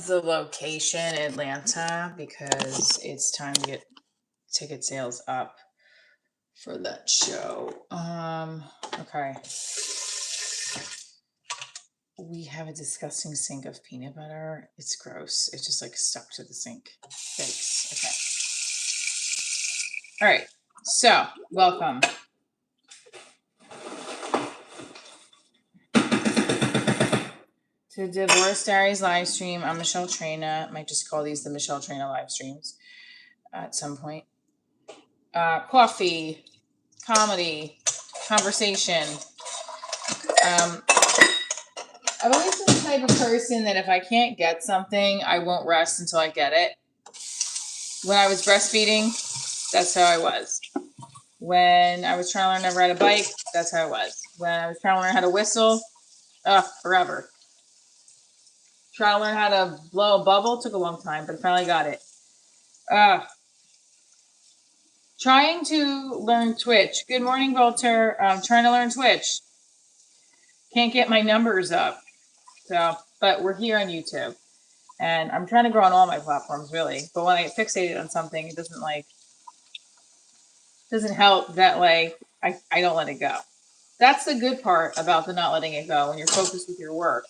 the location, Atlanta, because it's time to get ticket sales up for that show. Okay. We have a disgusting sink of peanut butter. It's gross. It's just like stuck to the sink. Thanks. Okay. All right. So, welcome to Divorce Diaries live stream. I'm Michelle Trina. I might just call these the Michelle Trina live streams at some point. Coffee, comedy, conversation. I've always been the type of person that if I can't get something, I won't rest until I get it. When I was breastfeeding, that's how I was. When I was trying to learn how to ride a bike, that's how I was. When I was trying to learn how to whistle, forever. Trying to learn how to blow a bubble took a long time, but I finally got it. Trying to learn Twitch. Good morning, Volter. I'm trying to learn Twitch. Can't get my numbers up. So, but we're here on YouTube. And I'm trying to grow on all my platforms, really. But when I get fixated on something, it doesn't help that I don't let it go. That's the good part about the not letting it go when you're focused with your work.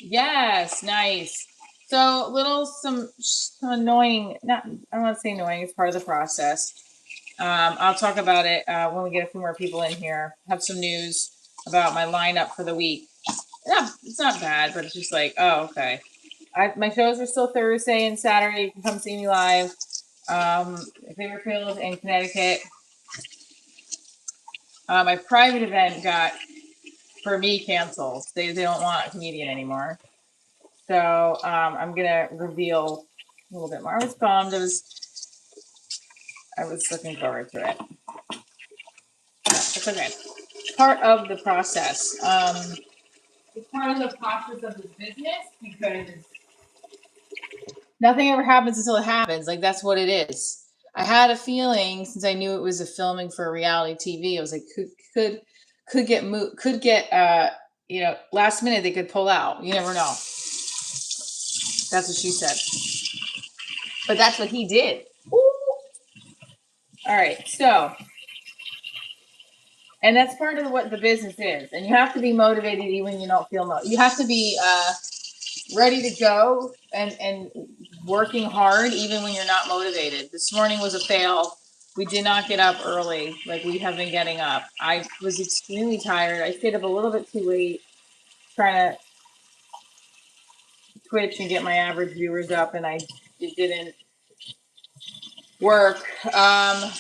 Yes, nice. So some annoying, not, I don't want to say annoying, it's part of the process. I'll talk about it when we get a few more people in here. Have some news about my lineup for the week. Yeah, it's not bad, but it's just like, oh, okay. My shows are still Thursday and Saturday. You can come see me live. Fairfield in Connecticut. My private event got, for me, canceled. They don't want a comedian anymore. So I'm gonna reveal a little bit more. I was bummed. I was looking forward to it. It's okay. Part of the process. It's part of the process of this business because nothing ever happens until it happens. Like that's what it is. I had a feeling since I knew it was a filming for reality TV. I was like, could get last minute they could pull out. You never know. That's what she said. But that's what he did. Ooh. All right, so, and that's part of what the business is. And you have to be motivated even when you don't feel motivated. You have to be ready to go and working hard even when you're not motivated. This morning was a fail. We did not get up early like we have been getting up. I was extremely tired. I stayed up a little bit too late trying to Twitch and get my average viewers up, and it didn't work. I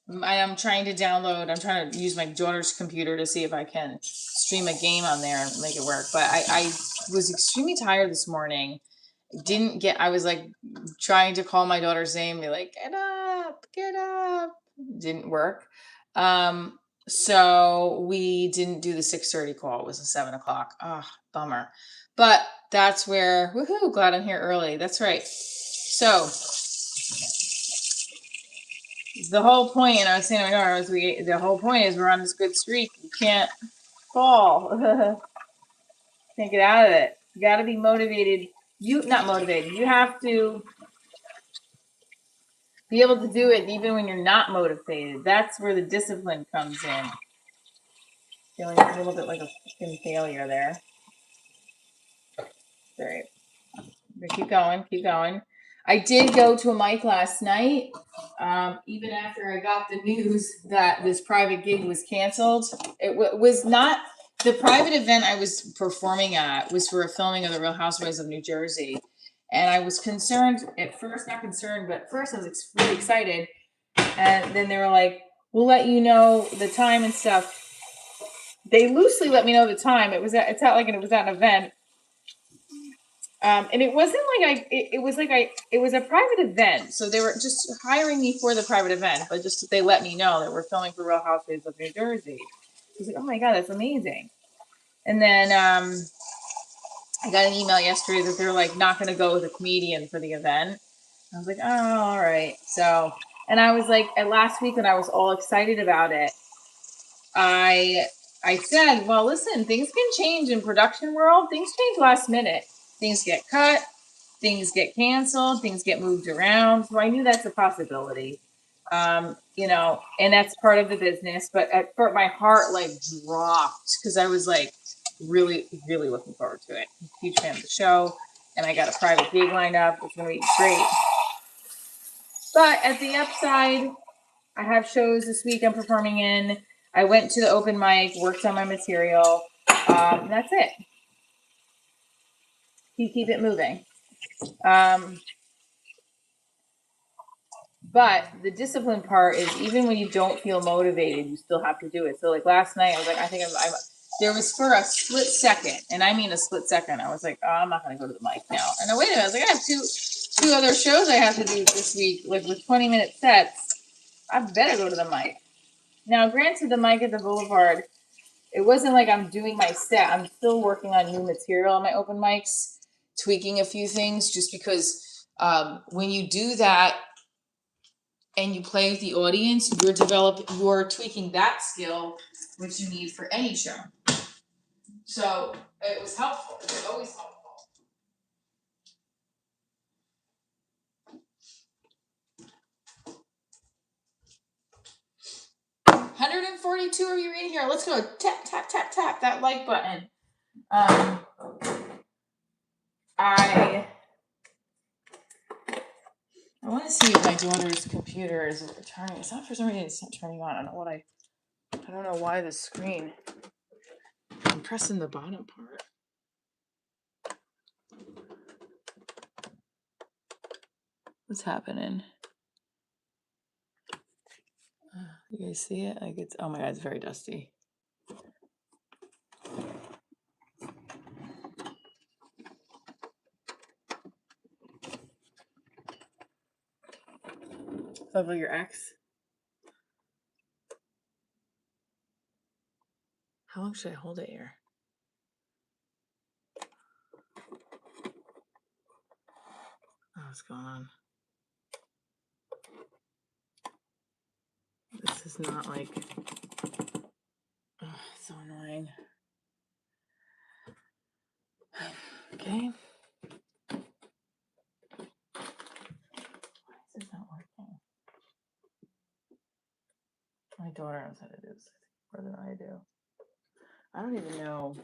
am trying to download. I'm trying to use my daughter's computer to see if I can stream a game on there and make it work. But I was extremely tired this morning. I was like trying to call my daughter's name, be like, get up. Didn't work. So we didn't do the 6:30 call. It was a 7:00. Bummer. But that's where, woohoo, glad I'm here early. That's right. So the whole point, and I was saying to my daughter, the whole point is we're on this good streak. You can't fall. Can't get out of it. You got to be motivated. Not motivated. You have to be able to do it even when you're not motivated. That's where the discipline comes in. Feeling a little bit like a fucking failure there. All right. Keep going. Keep going. I did go to a mic last night, even after I got the news that this private gig was canceled. It was not the private event I was performing at was for a filming of The Real Housewives of New Jersey, and I was concerned at first. Not concerned, but at first I was really excited, and then they were like, "We'll let you know the time and stuff." They loosely let me know the time. It was at an event. And it wasn't like it was a private event. So they were just hiring me for the private event, but just they let me know that we're filming for Real Housewives of New Jersey. I was like, oh my God, that's amazing. And then I got an email yesterday that they're like not going to go with a comedian for the event. I was like, oh, all right. So, and I was like, last week when I was all excited about it, I I said, well, listen, things can change in production world. Things change last minute. Things get cut, things get canceled, things get moved around. So I knew that's a possibility. And that's part of the business. But at first, my heart like dropped because I was like really, really looking forward to it. Huge fan of the show, and I got a private gig lined up. It's gonna be great. But at the upside, I have shows this week I'm performing in. I went to the open mic, worked on my material. That's it. You keep it moving. But the discipline part is even when you don't feel motivated, you still have to do it. So like last night, I was like, I think I'm there was for a split second, and I mean a split second. I was like, oh, I'm not going to go to the mic now. And then wait a minute, I was like, I have two other shows I have to do this week, like with 20-minute sets. I better go to the mic. Now, granted, the mic at the Boulevard, it wasn't like I'm doing my set. I'm still working on new material on my open mics, tweaking a few things, just because when you do that and you play with the audience, you're tweaking that skill, which you need for any show. So it was helpful. It was always helpful. 142 of you in here. Let's go tap, tap, tap, tap that like button. I want to see if my daughter's computer is turning. It's not, for some reason it's not turning on. I don't know why the screen. I'm pressing the bottom part. What's happening? You guys see it? Like it's, oh my God, it's very dusty. Over your ex. How long should I hold it here? Oh, what's going on? This is not like, oh, it's so annoying. Okay. Why is this not working? My daughter knows how to do this more than I do. I don't even know.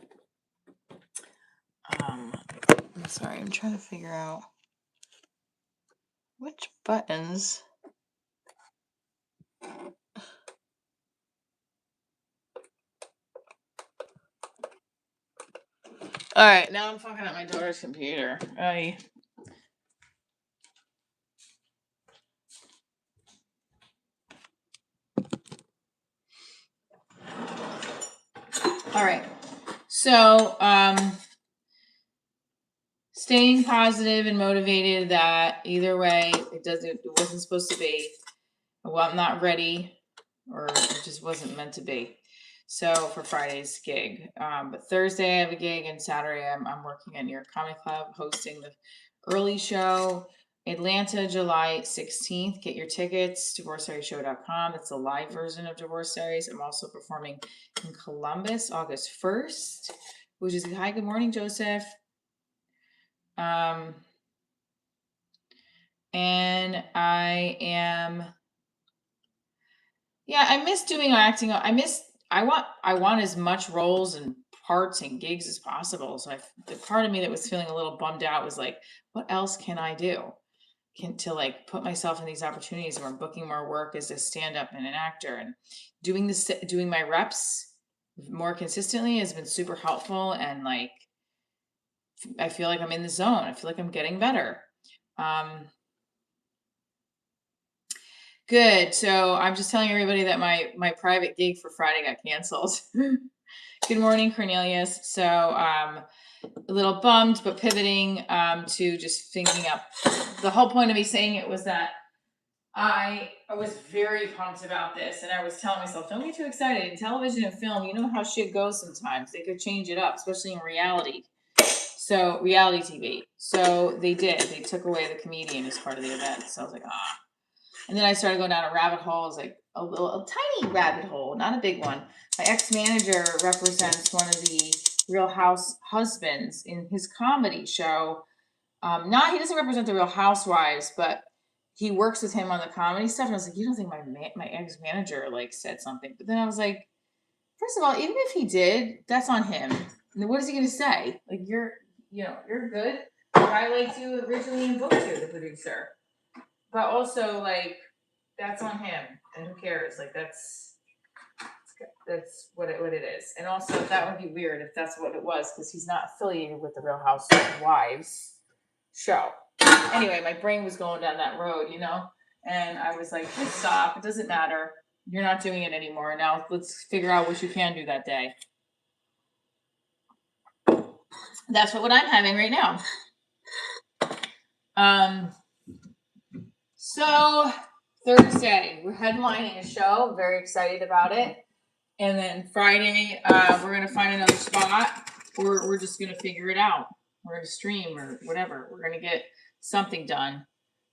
I'm sorry, I'm trying to figure out which buttons. All right, now I'm fucking up my daughter's computer. All right. So, staying positive and motivated that either way, it wasn't supposed to be. Well, I'm not ready, or it just wasn't meant to be. So for Friday's gig, but Thursday I have a gig, and Saturday I'm working at New York Comedy Club hosting the early show. Atlanta, July 16th. Get your tickets, divorcesarieshow.com. It's a live version of Divorce Diaries. I'm also performing in Columbus, August 1st, which is, hi, good morning, Joseph. And I am, yeah, I miss doing acting. I want as much roles and parts and gigs as possible. So the part of me that was feeling a little bummed out was like, what else can I do? To like put myself in these opportunities where I'm booking more work as a stand-up and an actor, and doing my reps more consistently has been super helpful. And like, I feel like I'm in the zone. I feel like I'm getting better. Good. So I'm just telling everybody that my private gig for Friday got canceled. Good morning, Cornelius. So a little bummed, but pivoting to just thinking up. The whole point of me saying it was that I was very pumped about this, and I was telling myself, don't get too excited. In television and film, you know how shit goes sometimes. They could change it up, especially in reality. So reality TV. So they did. They took away the comedian as part of the event. So I was like, ah. And then I started going down a rabbit hole. It was like a tiny rabbit hole, not a big one. My ex-manager represents one of the Real House husbands in his comedy show. Not he doesn't represent the Real Housewives, but he works with him on the comedy stuff. And I was like, you don't think my ex-manager like said something? But then I was like, first of all, even if he did, that's on him. And what is he going to say? Like you're good. I liked you originally and booked you, the producer. But also like that's on him, and who cares? Like that's what it is. And also that would be weird if that's what it was, because he's not affiliated with the Real Housewives show. Anyway, my brain was going down that road, and I was like, just stop. It doesn't matter. You're not doing it anymore. Now let's figure out what you can do that day. That's what I'm having right now. So Thursday, we're headlining a show. Very excited about it. And then Friday, we're gonna find another spot, or we're just gonna figure it out. We're gonna stream or whatever. We're gonna get something done.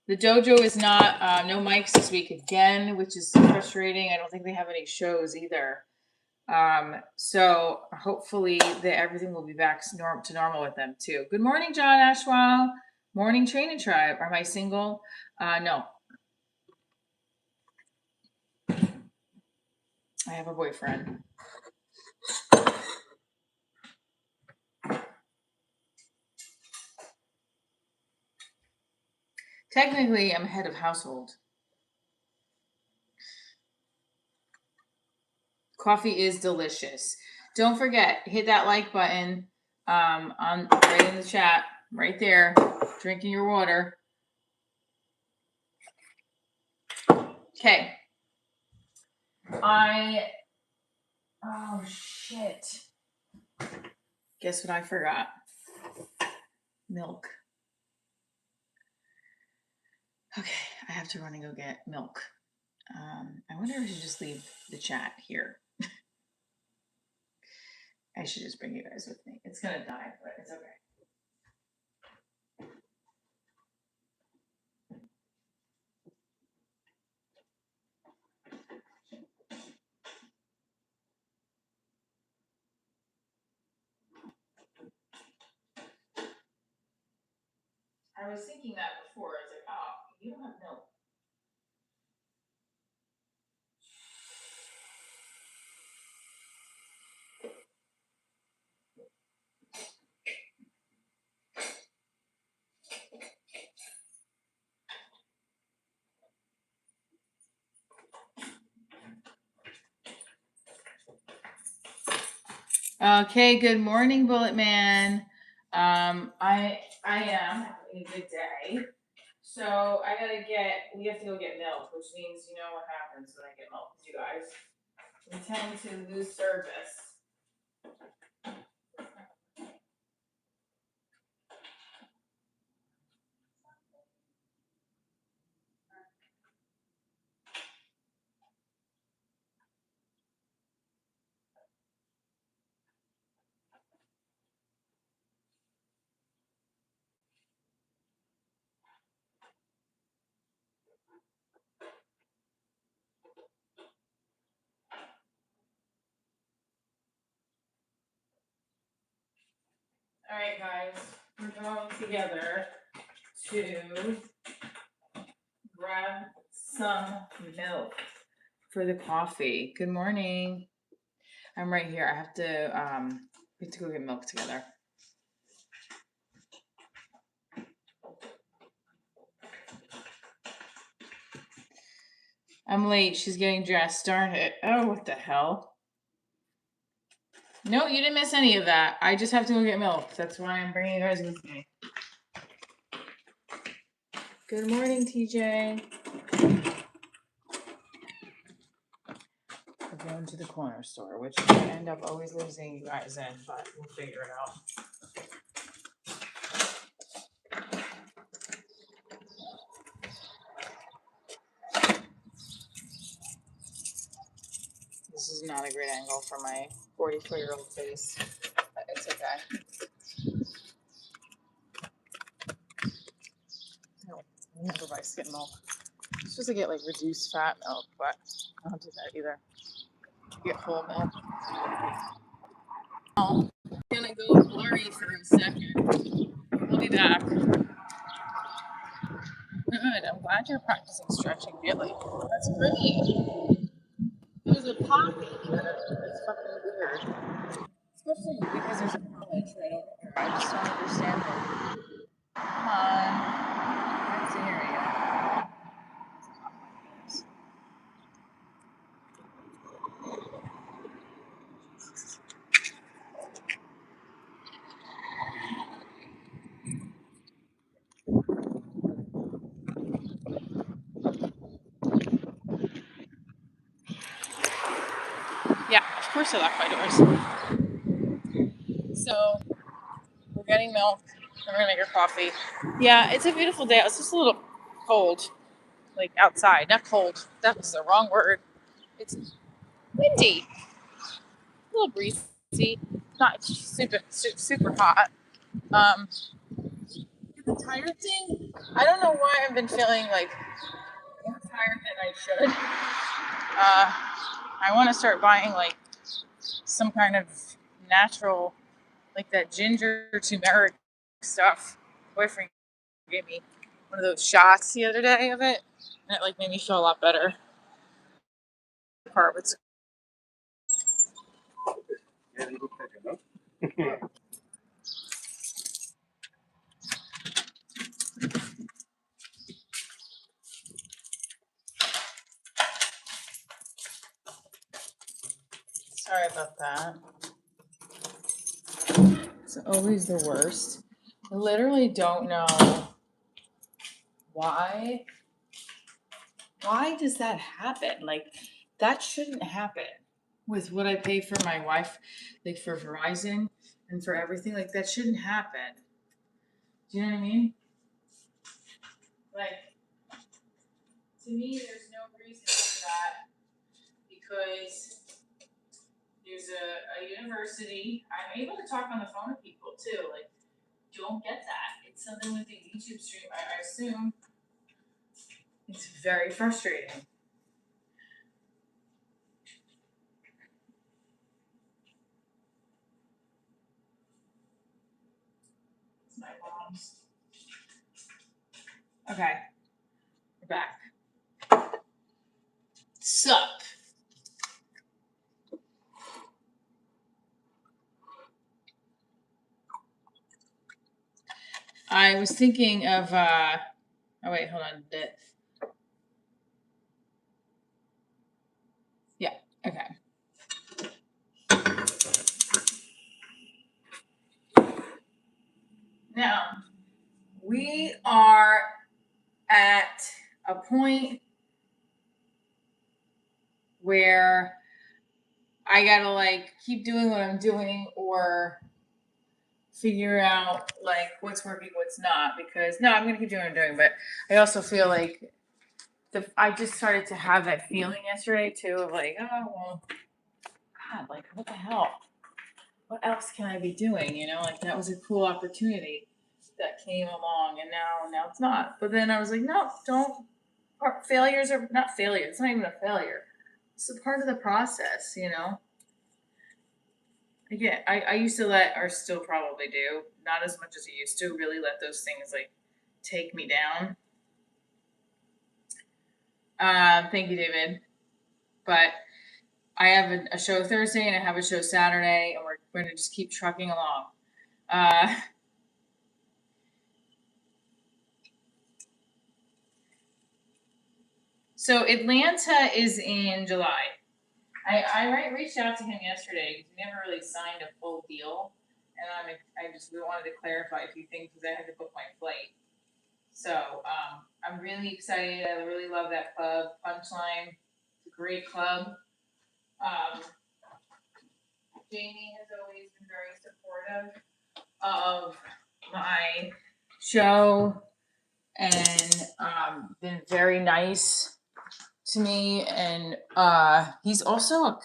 The dojo is not no mics this week again, which is frustrating. I don't think they have any shows either. So hopefully everything will be back to normal with them too. Good morning, John Ashwell. Morning, Training Tribe. Am I single? No. I have a boyfriend. Technically, I'm head of household. Coffee is delicious. Don't forget, hit that like button on right in the chat, right there. Drinking your water. Okay. Oh shit. Guess what I forgot? Milk. Okay, I have to run and go get milk. I wonder if I should just leave the chat here. I should just bring you guys with me. It's gonna die, but it's okay. I was thinking that before. I was like, oh, you don't have milk. Okay, good morning, Bullet Man. I am having a good day. So we have to go get milk, which means you know what happens when I get milk with you guys. We tend to lose service. All right, guys, we're going together to grab some milk for the coffee. Good morning. I'm right here. I have to we have to go get milk together. I'm late. She's getting dressed. Darn it. Oh, what the hell? No, you didn't miss any of that. I just have to go get milk. That's why I'm bringing you guys with me. Good morning, TJ. We're going to the corner store, which I end up always losing you guys in, but we'll figure it out. This is not a great angle for my 44-year-old face, but it's okay. I never buy skim milk. I'm supposed to get like reduced fat milk, but I don't do that either. You get whole milk. I'm gonna go blurry for a second. I'll be back. Good. I'm glad you're practicing stretching, really. That's great. There's a poppy here. It's fucking weird. Especially because there's a college right over here. I just don't understand it. Come on. That's the area. Yeah, of course I lock my doors. So we're getting milk. And we're gonna make her coffee. Yeah, it's a beautiful day. It's just a little cold, like outside. Not cold. That was the wrong word. It's windy, a little breezy. Not super hot. Um, the tired thing. I don't know why I've been feeling like more tired than I should. I want to start buying like some kind of natural, like that ginger turmeric stuff. My boyfriend gave me one of those shots the other day of it, and it like made me feel a lot better. Sorry about that. It's always the worst. I literally don't know why. Why does that happen? Like, that shouldn't happen with what I pay for my wife, like for Verizon and for everything. Like, that shouldn't happen. Do you know what I mean? Like, to me, there's no reason for that because there's a university. I'm able to talk on the phone to people too. Like, don't get that. It's something with the YouTube stream. I assume it's very frustrating. It's my mom's. Okay, we're back. Sup? I was thinking of oh wait, hold on. Yeah, okay. Now, we are at a point where I gotta like keep doing what I'm doing or figure out like what's working, what's not. Because no, I'm gonna keep doing what I'm doing, but I also feel like I just started to have that feeling yesterday too of like, oh well, God, like what the hell? What else can I be doing? You know, like that was a cool opportunity that came along, and now it's not. But then I was like, no, don't. Failures are not failures. It's not even a failure. It's a part of the process, you know. Again, I used to let, or still probably do, not as much as I used to, really let those things like take me down. Thank you, David. But I have a show Thursday and I have a show Saturday, and we're going to just keep trucking along. Uh, so Atlanta is in July. I reached out to him yesterday because we never really signed a full deal, and I just really wanted to clarify a few things because I had to book my flight. So I'm really excited. I really love that club, Punchline. It's a great club. Um, Jamie has always been very supportive of my show and been very nice to me. And he's also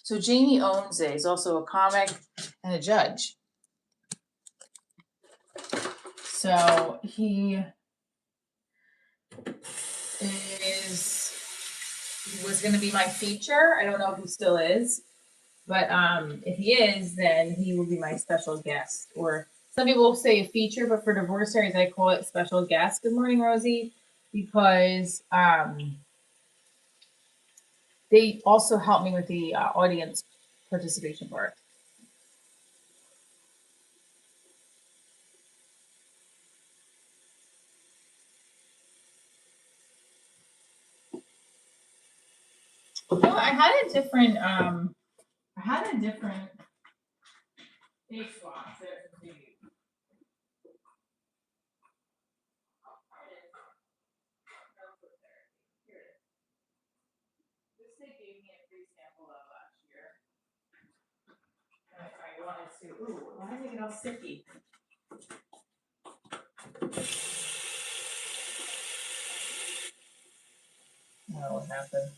so Jamie owns it. He's also a comic and a judge. So he is was going to be my feature. I don't know if he still is. But if he is, then he will be my special guest. Or some people say a feature, but for divorce series, I call it special guest. Good morning, Rosie, because they also help me with the audience participation part. No, I had a different face swap. This they gave me a free sample of last year. I wanted to. Ooh, why did I get all sticky? I don't know what happened.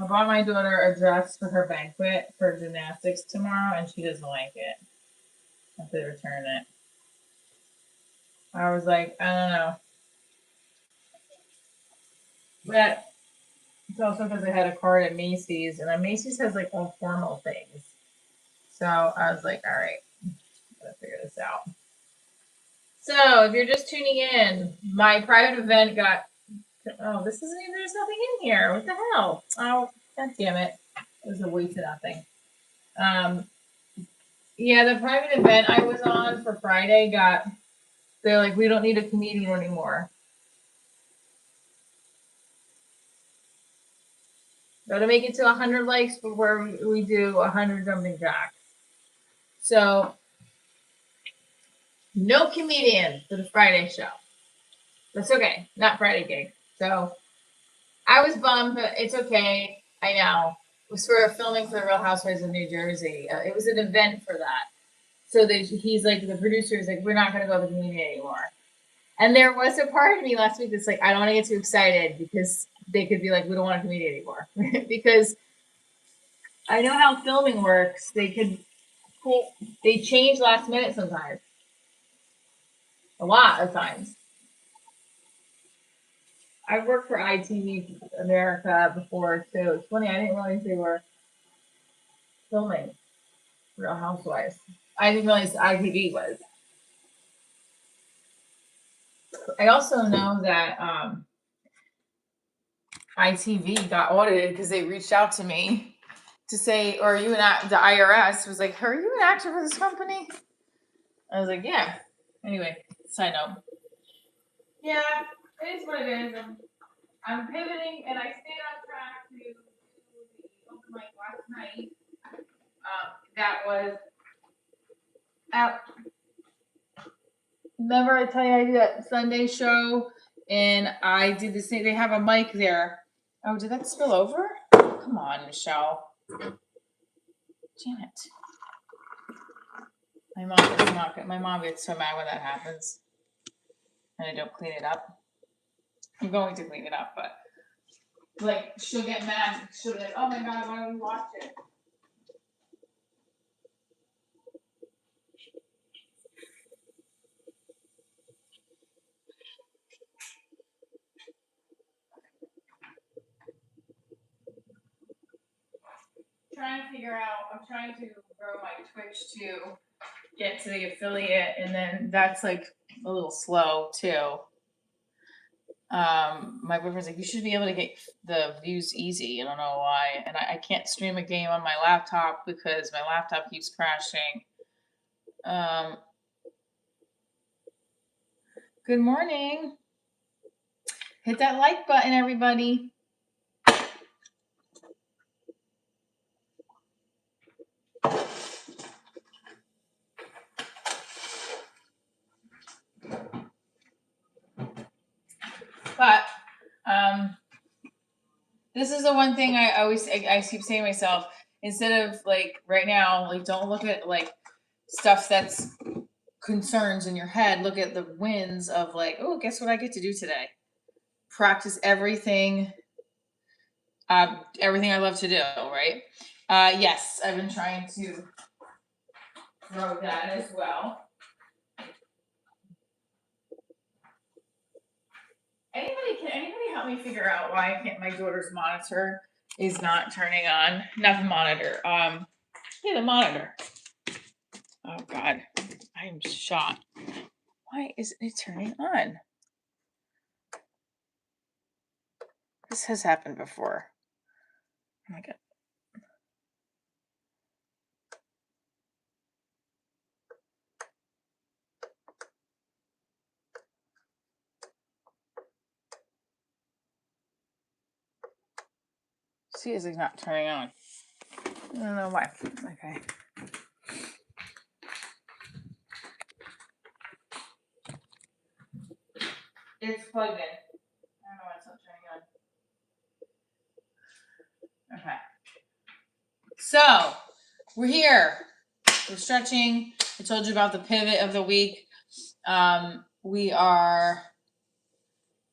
I bought my daughter a dress for her banquet for gymnastics tomorrow, and she doesn't like it. I have to return it. I was like, I don't know. But it's also because I had a card at Macy's, and Macy's has like all formal things. So I was like, all right, gotta figure this out. So if you're just tuning in, my private event got. Oh, this isn't even. There's nothing in here. What the hell? Oh, god damn it! It was a waste of nothing. Um, yeah, the private event I was on for Friday got. They're like, we don't need a comedian anymore. Got to make it to 100 likes before we do 100 jumping jacks. So, no comedian for the Friday show. That's okay. Not Friday gig. So, I was bummed, but it's okay. I know. It was for filming for the Real Housewives of New Jersey. It was an event for that. So he's like, the producer is like, we're not going to go to the comedian anymore. And there was a part of me last week that's like, I don't want to get too excited because they could be like, we don't want a comedian anymore. Because I know how filming works. They change last minute sometimes. A lot of times. I've worked for ITV America before too. It's funny, I didn't realize they were filming Real Housewives. I didn't realize ITV was. I also know that ITV got audited because they reached out to me to say, "Or are you the IRS was like, are you an actor for this company?" I was like, "Yeah." Anyway, side note. Yeah, it is what it is. I'm pivoting, and I stayed on track to do the open mic last night. That was at. Remember, I tell you I did that Sunday show, and I did the same. They have a mic there. Oh, did that spill over? Come on, Michelle. Damn it. My mom gets so mad when that happens, and I don't clean it up. I'm going to clean it up, but like she'll get mad. She'll be like, "Oh my god, why don't we watch it?" Trying to figure out. I'm trying to grow my Twitch to get to the affiliate, and then that's like a little slow too. My boyfriend's like, you should be able to get the views easy. I don't know why, and I can't stream a game on my laptop because my laptop keeps crashing. Good morning. Hit that like button, everybody. But this is the one thing I keep saying to myself, instead of like right now, like don't look at like stuff that's concerns in your head. Look at the wins of like, oh, guess what I get to do today? Practice everything I love to do, right? Yes, I've been trying to grow that as well. Can anybody help me figure out why I can't, my daughter's monitor is not turning on? Not the monitor. Yeah, the monitor. Oh God, I am shocked. Why isn't it turning on? This has happened before. Oh my God. See, it's not turning on. I don't know why. Okay. It's plugged in. I don't know why it's not turning on. Okay. So, we're here. We're stretching. I told you about the pivot of the week. We are,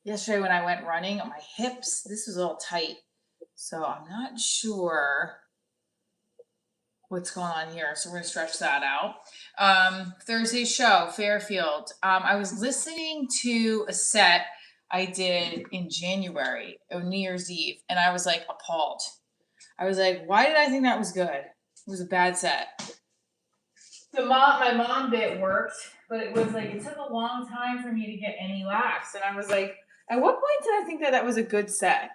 yesterday when I went running, on my hips, this was all tight. So I'm not sure what's going on here. So we're gonna stretch that out. Thursday's show, Fairfield. I was listening to a set I did in January of New Year's Eve, and I was like appalled. I was like, why did I think that was good? It was a bad set. My mom bit worked, but it was like, it took a long time for me to get any laughs. And I was like, at what point did I think that was a good set?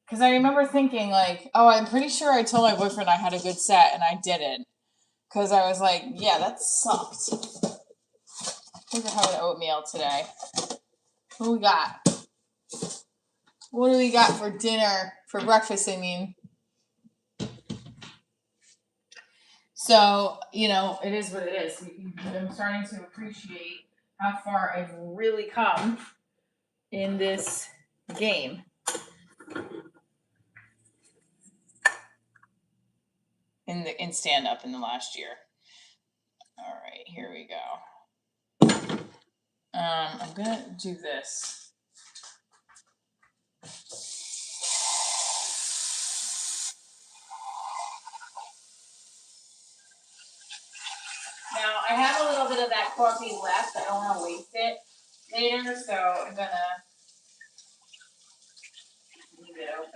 Because I remember thinking like, oh, I'm pretty sure I told my boyfriend I had a good set and I didn't. Because I was like, yeah, that sucked. I think we're having oatmeal today. What we got? What do we got for dinner, for breakfast, I mean? So, it is what it is. I'm starting to appreciate how far I've really come in this game. In stand up in the last year. All right, here we go. I'm gonna do this. Now I have a little bit of that coffee left. I don't want to waste it later, so I'm gonna leave it open.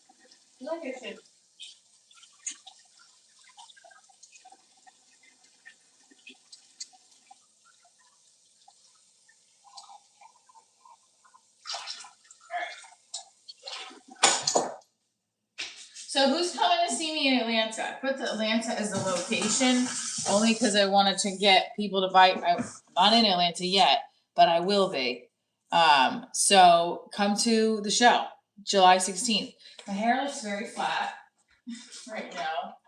I feel like I should. So who's coming to see me in Atlanta? I put the Atlanta as the location only because I wanted to get people to buy. I'm not in Atlanta yet, but I will be. So come to the show, July 16th. My hair looks very flat right now,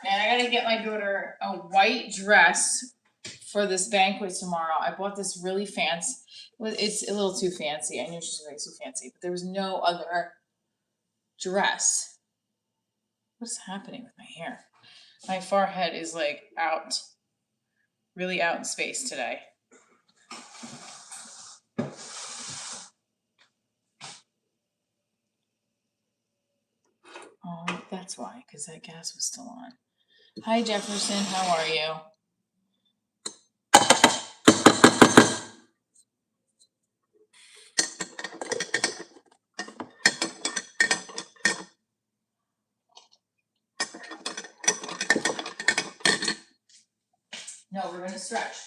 and I gotta get my daughter a white dress for this banquet tomorrow. I bought this really fancy. It's a little too fancy. I knew she was going to be so fancy, but there was no other dress. What's happening with my hair? My forehead is like out, really out in space today. Oh, that's why, because that gas was still on. Hi, Jefferson. How are you? No, we're going to stretch.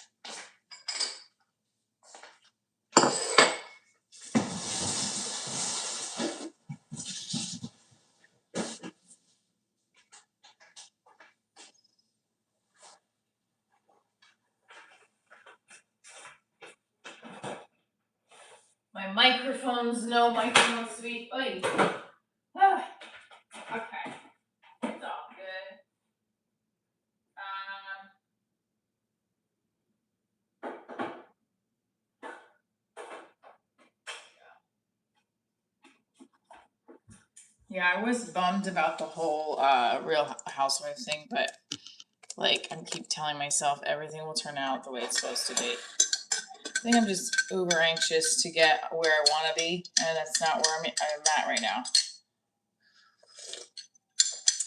My microphone's no microphone sweet. Oy. Ah, okay. It's all good. Yeah, I was bummed about the whole Real Housewife thing, but like I keep telling myself everything will turn out the way it's supposed to be. think I'm just uber anxious to get where I want to be, and that's not where I'm at right now.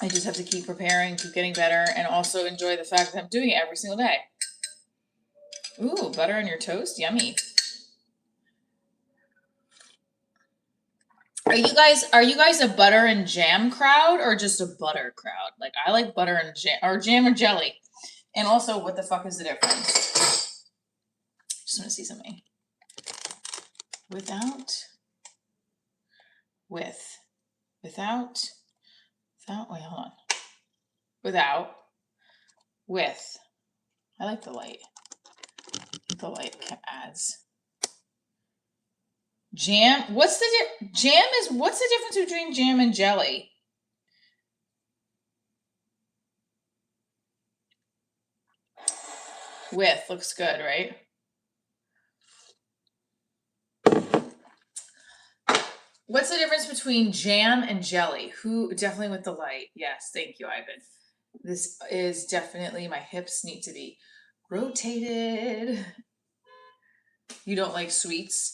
I just have to keep preparing, keep getting better, and also enjoy the fact that I'm doing it every single day. Ooh, butter on your toast, yummy. Are you guys a butter and jam crowd or just a butter crowd? Like, I like butter and jam or jelly. And also, what the fuck is the difference? Just want to see something. Without, wait, hold on. Without, with. I like the light. The light adds. Jam. What's the difference between jam and jelly? With looks good, right? What's the difference between jam and jelly? Who definitely with the light? Yes, thank you, Ivan. This is definitely, my hips need to be rotated. You don't like sweets?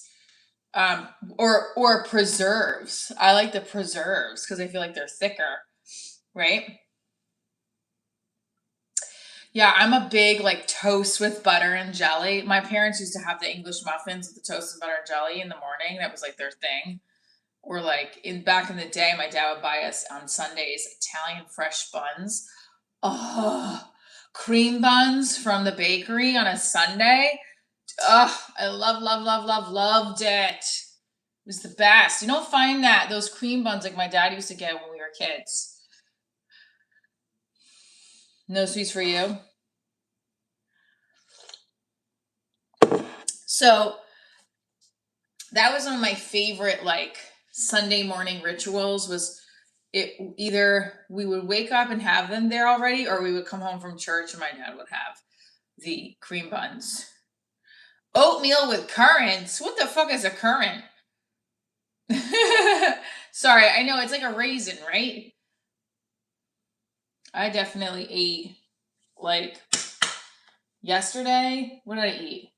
Or preserves. I like the preserves because I feel like they're thicker, right? Yeah, I'm a big like toast with butter and jelly. My parents used to have the English muffins with the toast and butter and jelly in the morning. That was like their thing. Or like back in the day, my dad would buy us on Sundays Italian fresh buns. Oh, cream buns from the bakery on a Sunday. Oh, I loved it. It was the best. You don't find those cream buns like my dad used to get when we were kids. No sweets for you? So that was one of my favorite like Sunday morning rituals. Was it either we would wake up and have them there already, or we would come home from church and my dad would have the cream buns. Oatmeal with currants. What the fuck is a currant? Sorry, I know it's like a raisin, right? I definitely ate like yesterday. What did I eat?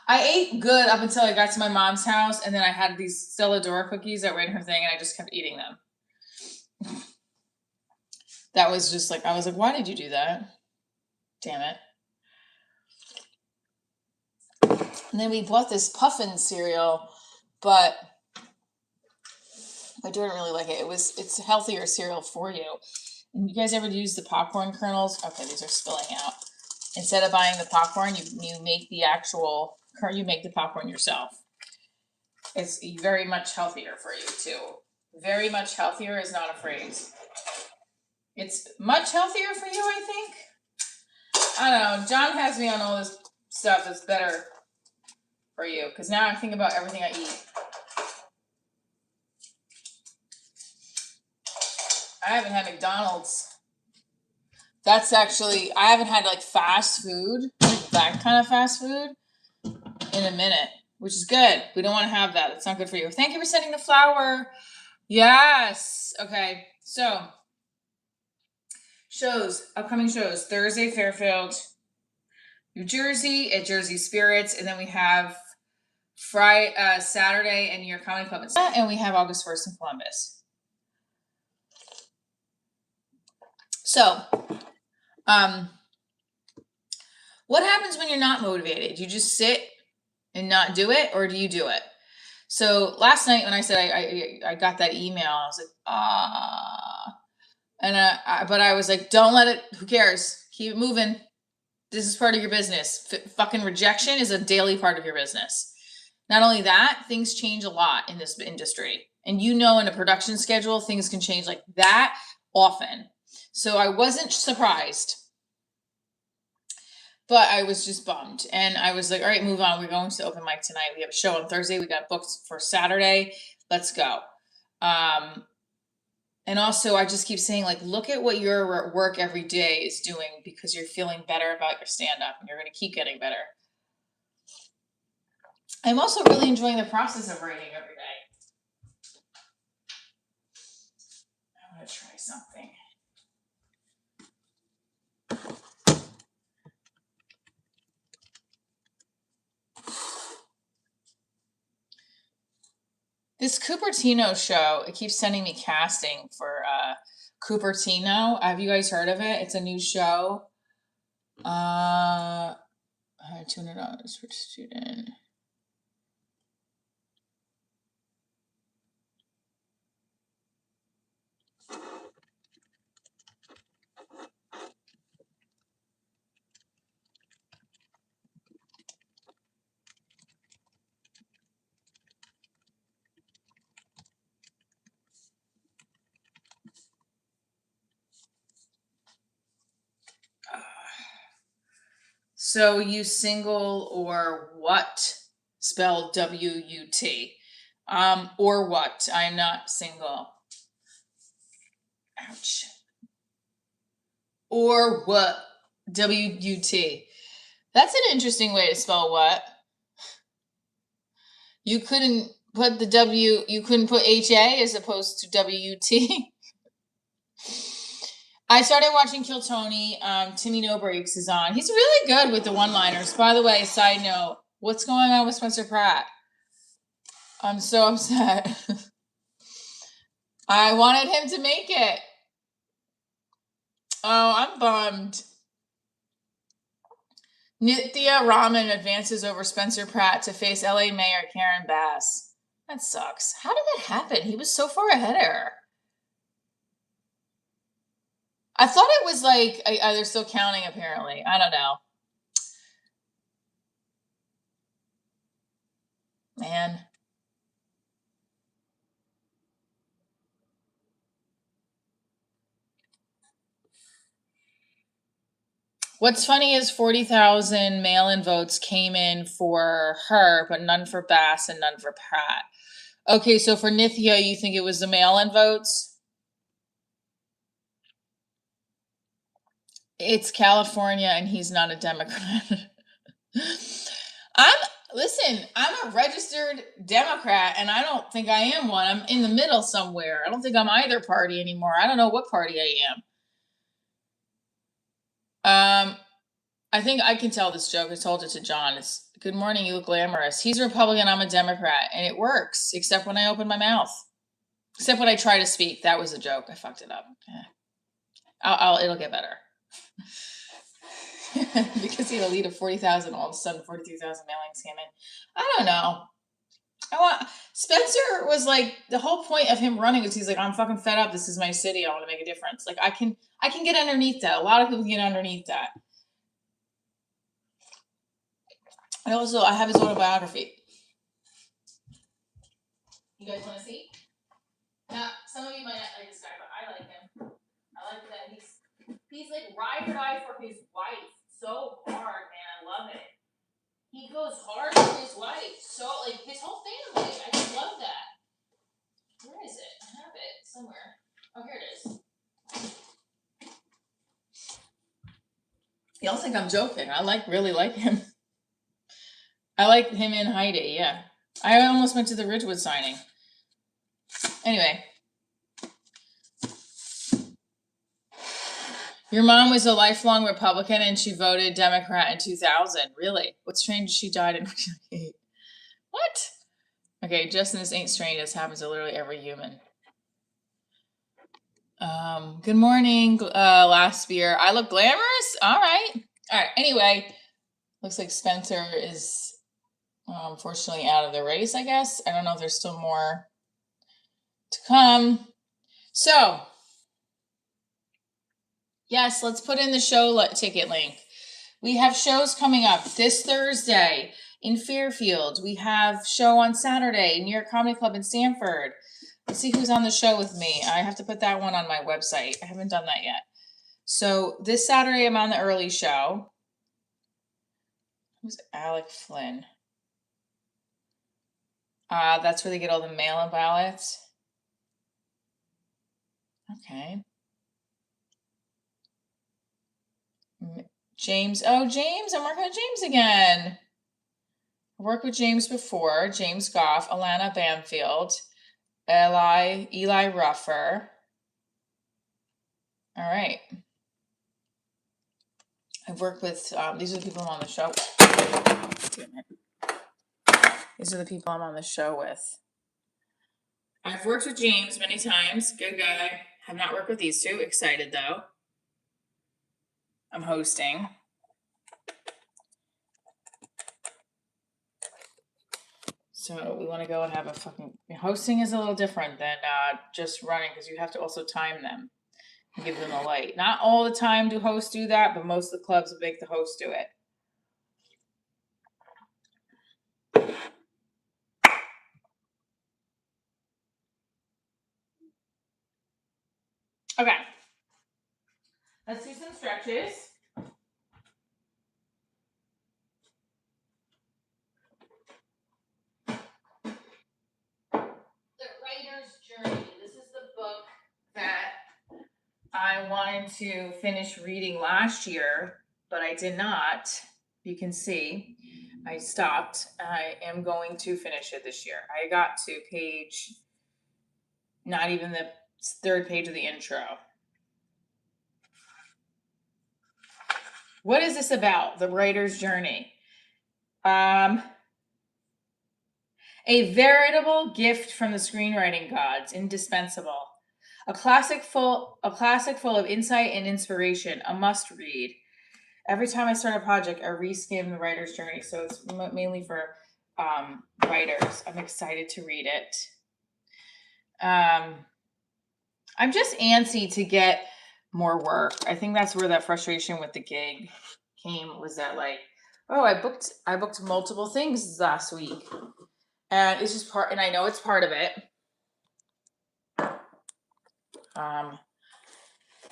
I ate good up until I got to my mom's house, and then I had these Stella Dora cookies that were in her thing, and I just kept eating them. That was just like, I was like, why did you do that? Damn it. And then we bought this puffin cereal, but I didn't really like it. It's healthier cereal for you. And you guys ever use the popcorn kernels? Okay, these are spilling out. Instead of buying the popcorn, you make the popcorn yourself. It's very much healthier for you too. Very much healthier is not a phrase. It's much healthier for you, I think. I don't know. John has me on all this stuff that's better for you, because now I think about everything I eat. I haven't had McDonald's. That's actually, I haven't had like fast food, like that kind of fast food, in a minute, which is good. We don't want to have that. It's not good for you. Thank you for sending the flower. Yes. Okay. So, upcoming shows. Thursday, Fairfield, New Jersey at Jersey Spirits. And then we have Saturday in New York Comedy Club. And we have August 1st in Columbus. So, what happens when you're not motivated? You just sit and not do it, or do you do it? So last night when I said I got that email, I was like, but I was like, don't let it, who cares? Keep it moving. This is part of your business. Fucking rejection is a daily part of your business. Not only that, things change a lot in this industry. And in a production schedule, things can change like that often. So I wasn't surprised. But I was just bummed. And I was like, all right, move on. We're going to open mic tonight. We have a show on Thursday. We got booked for Saturday. Let's go. And also, I just keep saying, like, look at what your work every day is doing, because you're feeling better about your stand-up and you're going to keep getting better. I'm also really enjoying the process of writing every day. I'm going to try something. This Cupertino show, it keeps sending me casting for Cupertino. Have you guys heard of it? It's a new show. $200 per student. So you single or what? Spelled WUT. Or what? I'm not single. Ouch. Or what? WUT. That's an interesting way to spell what. You couldn't put the W, you couldn't put HA as opposed to WUT. I started watching Kill Tony. Timmy No Breaks is on. He's really good with the one-liners. By the way, side note, what's going on with Spencer Pratt? I'm so upset. I wanted him to make it. Oh, I'm bummed. Nithya Raman advances over Spencer Pratt to face LA Mayor Karen Bass. That sucks. How did that happen? He was so far ahead of her. I thought it was like, they're still counting apparently. I don't know. Man. What's funny is 40,000 mail-in votes came in for her, but none for Bass and none for Pratt. Okay, so for Nithya, you think it was the mail-in votes? It's California and he's not a Democrat. I'm a registered Democrat and I don't think I am one. I'm in the middle somewhere. I don't think I'm either party anymore. I don't know what party I am. I think I can tell this joke. I told it to John. It's good morning, you look glamorous. He's a Republican, I'm a Democrat, and it works, except when I open my mouth. Except when I try to speak. That was a joke. I fucked it up. It'll get better. Because he had a lead of 40,000, all of a sudden 43,000 mailings came in. I don't know. Spencer was like, the whole point of him running was he's like, I'm fucking fed up. This is my city. I want to make a difference. Like I can get underneath that. A lot of people get underneath that. And also, I have his autobiography. You guys want to see? Now, some of you might not like this guy, but I like him. I like that he's like ride or die for his wife so hard, man. I love it. He goes hard for his wife. So like his whole family. I just love that. Where is it? I have it somewhere. Oh, here it is. Y'all think I'm joking. I really like him. I like him in Heidi, yeah. I almost went to the Ridgewood signing. Anyway. Your mom was a lifelong Republican and she voted Democrat in 2000. Really? What's strange? She died in 1998. What? Okay, Justin, this ain't strange. This happens to literally every human. Good morning, last beer. I look glamorous? All right. Anyway, looks like Spencer is unfortunately out of the race, I guess. I don't know if there's still more to come. So, yes, let's put in the show ticket link. We have shows coming up this Thursday in Fairfield. We have show on Saturday, New York Comedy Club in Stamford. Let's see who's on the show with me. I have to put that one on my website. I haven't done that yet. So this Saturday, I'm on the early show. Who's Alec Flynn? That's where they get all the mail-in ballots. Okay. James. Oh, James. I'm working with James again. I worked with James before. James Goff, Alana Bamfield, Eli Ruffer. All right. I've worked with, these are the people I'm on the show with. These are the people I'm on the show with. I've worked with James many times. Good guy. Have not worked with these two. Excited though. I'm hosting. So we want to go and have a fucking hosting is a little different than just running because you have to also time them and give them a light. Not all the time do hosts do that, but most of the clubs will make the host do it. Okay. Let's do some stretches. The Writer's Journey. This is the book that I wanted to finish reading last year, but I did not. You can see I stopped. I am going to finish it this year. I got to page, not even the third page of the intro. What is this about? The Writer's Journey. A veritable gift from the screenwriting gods, indispensable. A classic full of insight and inspiration, a must read. Every time I start a project, I reskim the Writer's Journey, so it's mainly for writers. I'm excited to read it. I'm just antsy to get more work. I think that's where that frustration with the gig came, was that like, oh, I booked multiple things last week. And it's just part, and I know it's part of it.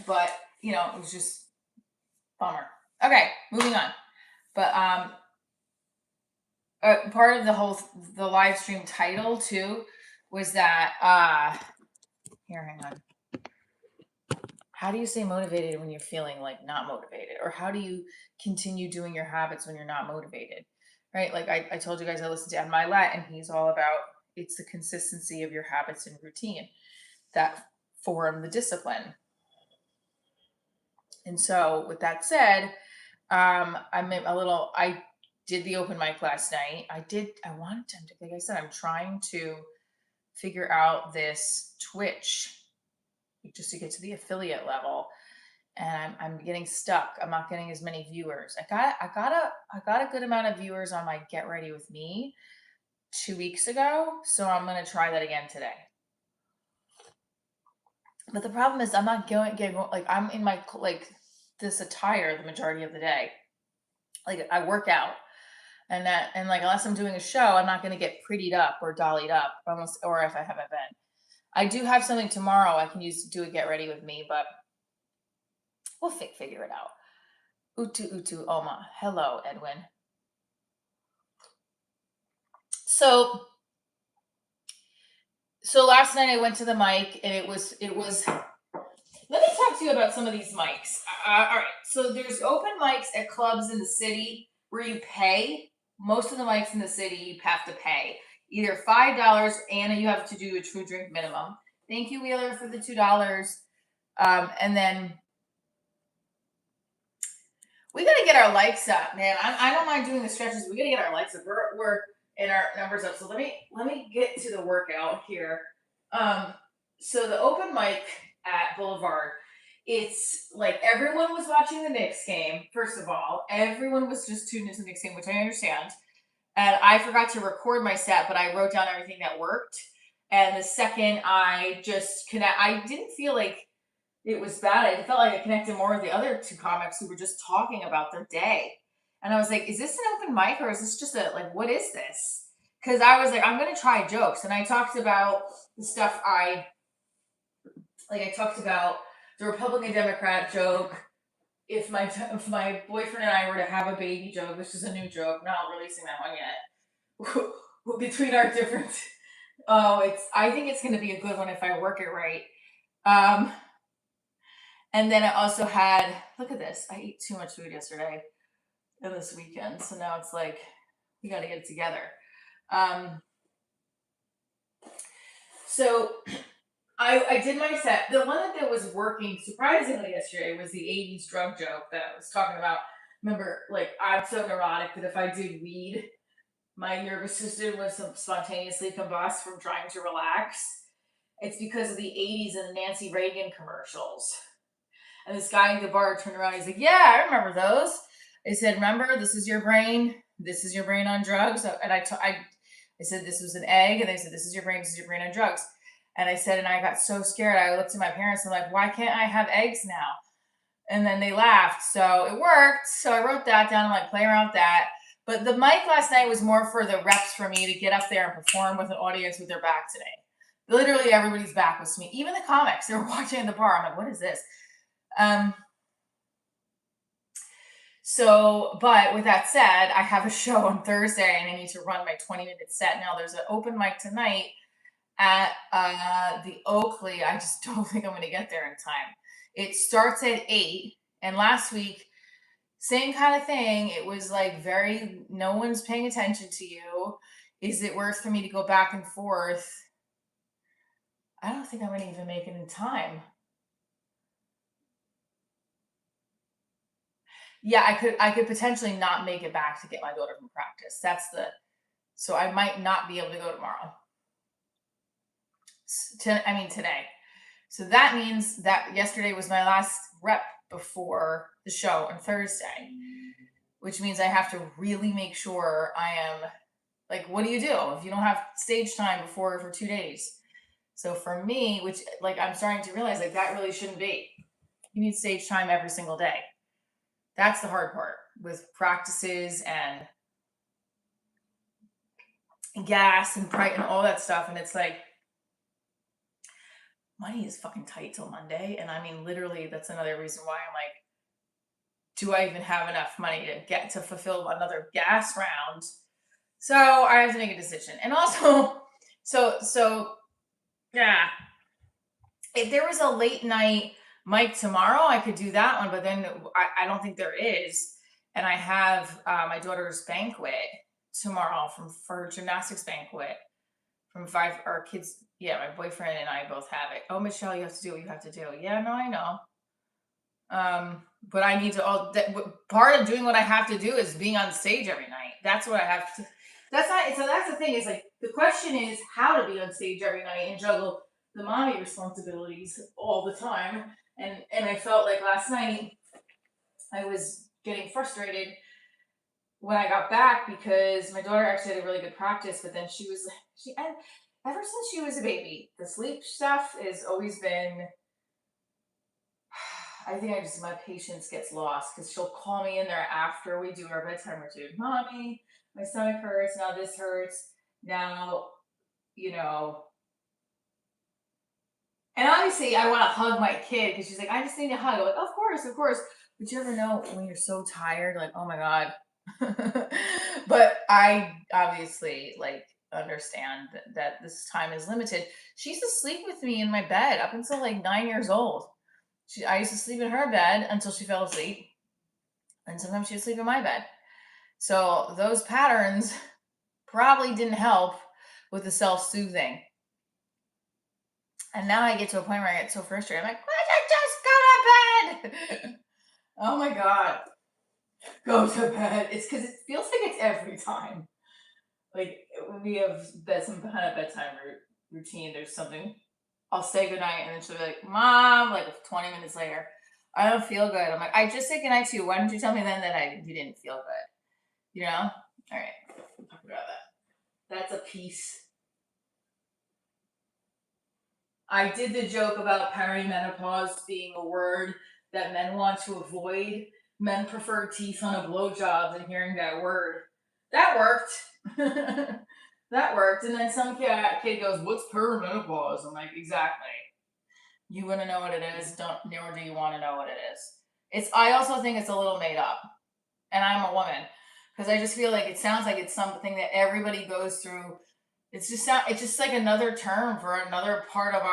But you know, it was just bummer. Okay, moving on. But part of the live stream title too was that here, hang on. How do you stay motivated when you're feeling like not motivated? Or how do you continue doing your habits when you're not motivated? Right? Like I told you guys, I listened to Ed Milet, and he's all about it's the consistency of your habits and routine that form the discipline. And so with that said, I did the open mic last night. I wanted to, like I said, I'm trying to figure out this Twitch just to get to the affiliate level. And I'm getting stuck. I'm not getting as many viewers. I got a good amount of viewers on my Get Ready With Me 2 weeks ago. So I'm going to try that again today. But the problem is I'm not getting like, I'm in my, like, this attire the majority of the day. Like, I work out, and like, unless I'm doing a show, I'm not going to get prettied up or dollied up almost, or if I have an event. I do have something tomorrow I can use to do a Get Ready With Me, but we'll figure it out. Utu Oma. Hello, Edwin. So last night I went to the mic, and it was let me talk to you about some of these mics. All right. So there's open mics at clubs in the city where you pay. Most of the mics in the city, you have to pay either $5 and you have to do a true drink minimum. Thank you, Wheeler, for the $2. And then we got to get our likes up, man. I don't mind doing the stretches. We got to get our likes up. We're in our numbers up. So let me get to the workout here. So the open mic at Boulevard, it's like everyone was watching the Knicks game. First of all, everyone was just tuned into the Knicks game, which I understand. And I forgot to record my set, but I wrote down everything that worked. And the second I didn't feel like it was bad. I felt like I connected more with the other two comics who were just talking about their day. And I was like, is this an open mic, or is this just what is this? Because I was like, I'm going to try jokes. And I talked about the stuff I talked about the Republican Democrat joke. If my boyfriend and I were to have a baby joke, this is a new joke, not releasing that one yet. Between our different, I think it's going to be a good one if I work it right. And then I also had, look at this. I ate too much food yesterday and this weekend, so now it's like we got to get it together. So I did my set. The one that was working surprisingly yesterday was the 80s drug joke that I was talking about. Remember, like, I'm so neurotic that if I did weed, my nervous system would spontaneously combust from trying to relax. It's because of the 80s and the Nancy Reagan commercials. And this guy at the bar turned around. He's like, "Yeah, I remember those." I said, "Remember, this is your brain. This is your brain on drugs." And I said, "This was an egg." And they said, "This is your brain. This is your brain on drugs." And I said, and I got so scared. I looked at my parents and I'm like, "Why can't I have eggs now?" And then they laughed. So it worked. So I wrote that down. I'm like, play around with that. But the mic last night was more for the reps for me to get up there and perform with an audience with their back today. Literally everybody's back was to me. Even the comics, they were watching in the bar. I'm like, what is this? But with that said, I have a show on Thursday and I need to run my 20-minute set. Now there's an open mic tonight at the Oakley. I just don't think I'm going to get there in time. It starts at 8, and last week, same kind of thing. It was like no one's paying attention to you. Is it worth for me to go back and forth? I don't think I'm going to even make it in time. Yeah, I could potentially not make it back to get my daughter from practice. So I might not be able to go tomorrow. Today. So that means that yesterday was my last rep before the show on Thursday, which means I have to really make sure I am like, what do you do if you don't have stage time for 2 days? So for me, which like I'm starting to realize like that really shouldn't be. You need stage time every single day. That's the hard part with practices and gas and price and all that stuff. And it's like, money is fucking tight till Monday. And I mean, literally, that's another reason why I'm like, do I even have enough money to get to fulfill another gas round? So I have to make a decision. And also, so yeah, if there was a late night mic tomorrow, I could do that one. But then I don't think there is. And I have my daughter's banquet tomorrow for her gymnastics banquet from 5. Our kids, yeah, my boyfriend and I both have it. Oh, Michelle, you have to do what you have to do. Yeah, no, I know. But I need to part of doing what I have to do is being on stage every night. That's what I have to. That's the thing is like the question is how to be on stage every night and juggle the mommy responsibilities all the time. And I felt like last night I was getting frustrated when I got back because my daughter actually had a really good practice, but then and ever since she was a baby, the sleep stuff has always been. I think my patience gets lost because she'll call me in there after we do our bedtime routine. "Mommy, my stomach hurts. Now this hurts. Now, you know." And obviously, I want to hug my kid because she's like, "I just need a hug." I'm like, "Of course, of course." But you ever know when you're so tired, like, oh my God. But I obviously understand that this time is limited. She used to sleep with me in my bed up until like 9 years old. I used to sleep in her bed until she fell asleep, and sometimes she would sleep in my bed. So those patterns probably didn't help with the self-soothing. And now I get to a point where I get so frustrated. I'm like, "Why don't you just go to bed?" Oh my God. Go to bed. It's because it feels like it's every time. Like we have some kind of bedtime routine. There's something. I'll say goodnight and then she'll be like, "Mom," like 20 minutes later, "I don't feel good." I'm like, "I just said goodnight to you. Why didn't you tell me then that you didn't feel good?" You know? All right. Talk about that. That's a piece. I did the joke about perimenopause being a word that men want to avoid. Men prefer teeth on a blowjob than hearing that word. That worked. That worked. And then some kid goes, "What's perimenopause?" I'm like, exactly. You want to know what it is, nor do you want to know what it is. I also think it's a little made up. And I'm a woman. Because I just feel like it sounds like it's something that everybody goes through. It's just like another term for another part of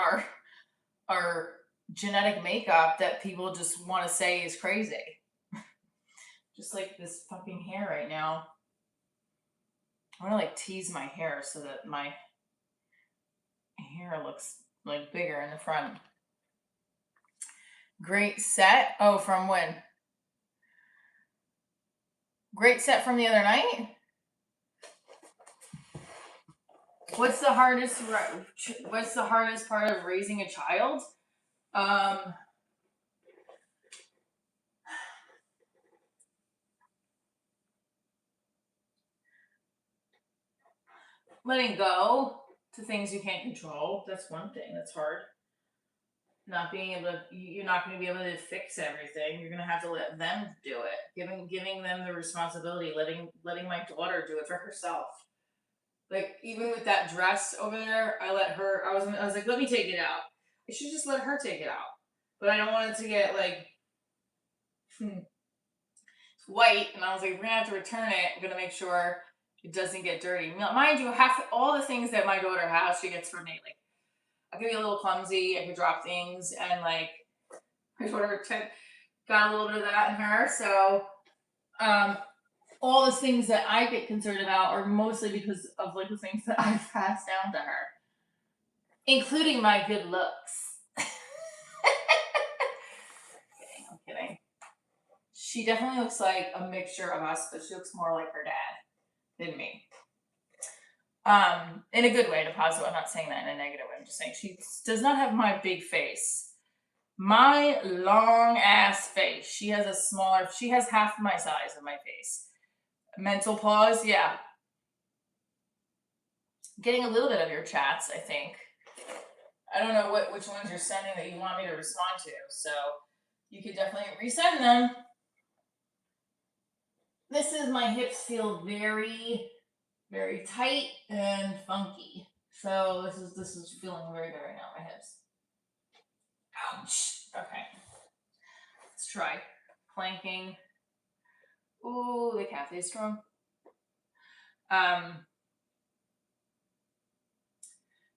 our genetic makeup that people just want to say is crazy. Just like this fucking hair right now. I want to tease my hair so that my hair looks like bigger in the front. Great set. Oh, from when? Great set from the other night? What's the hardest part of raising a child? Um, Letting go to things you can't control. That's one thing that's hard. Not being able to, you're not going to be able to fix everything. You're going to have to let them do it. Giving them the responsibility. Letting my daughter do it for herself. Like even with that dress over there, I let her. I was like, let me take it out. I should just let her take it out. But I don't want it to get like white. And I was like, we're gonna have to return it. I'm gonna make sure it doesn't get dirty. Mind you, half all the things that my daughter has, she gets from me. Like I could be a little clumsy. I could drop things, and like my daughter got a little bit of that in her. So um, all the things that I get concerned about are mostly because of like the things that I've passed down to her, including my good looks. I'm kidding. She definitely looks like a mixture of us, but she looks more like her dad than me. In a good way, in a positive. I'm not saying that in a negative way. I'm just saying she does not have my big face. My long ass face. She has half my size of my face. Mental pause, yeah. Getting a little bit of your chats, I think. I don't know which ones you're sending that you want me to respond to, so you could definitely resend them. My hips feel very, very tight and funky. So this is feeling very good right now, my hips. Ouch. Okay. Let's try planking. Ooh, the cafe is strong.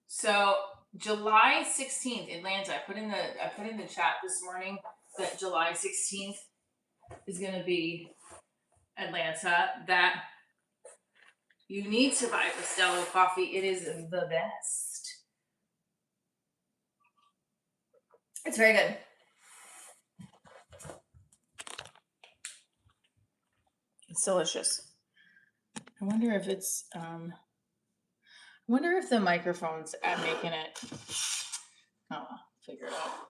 So July 16th, Atlanta. I put in the chat this morning that July 16th is gonna be Atlanta. That you need to buy Costello coffee. It is the best. It's very good. It's delicious. I wonder if it's I wonder if the microphone's at making it. Oh, I'll figure it out.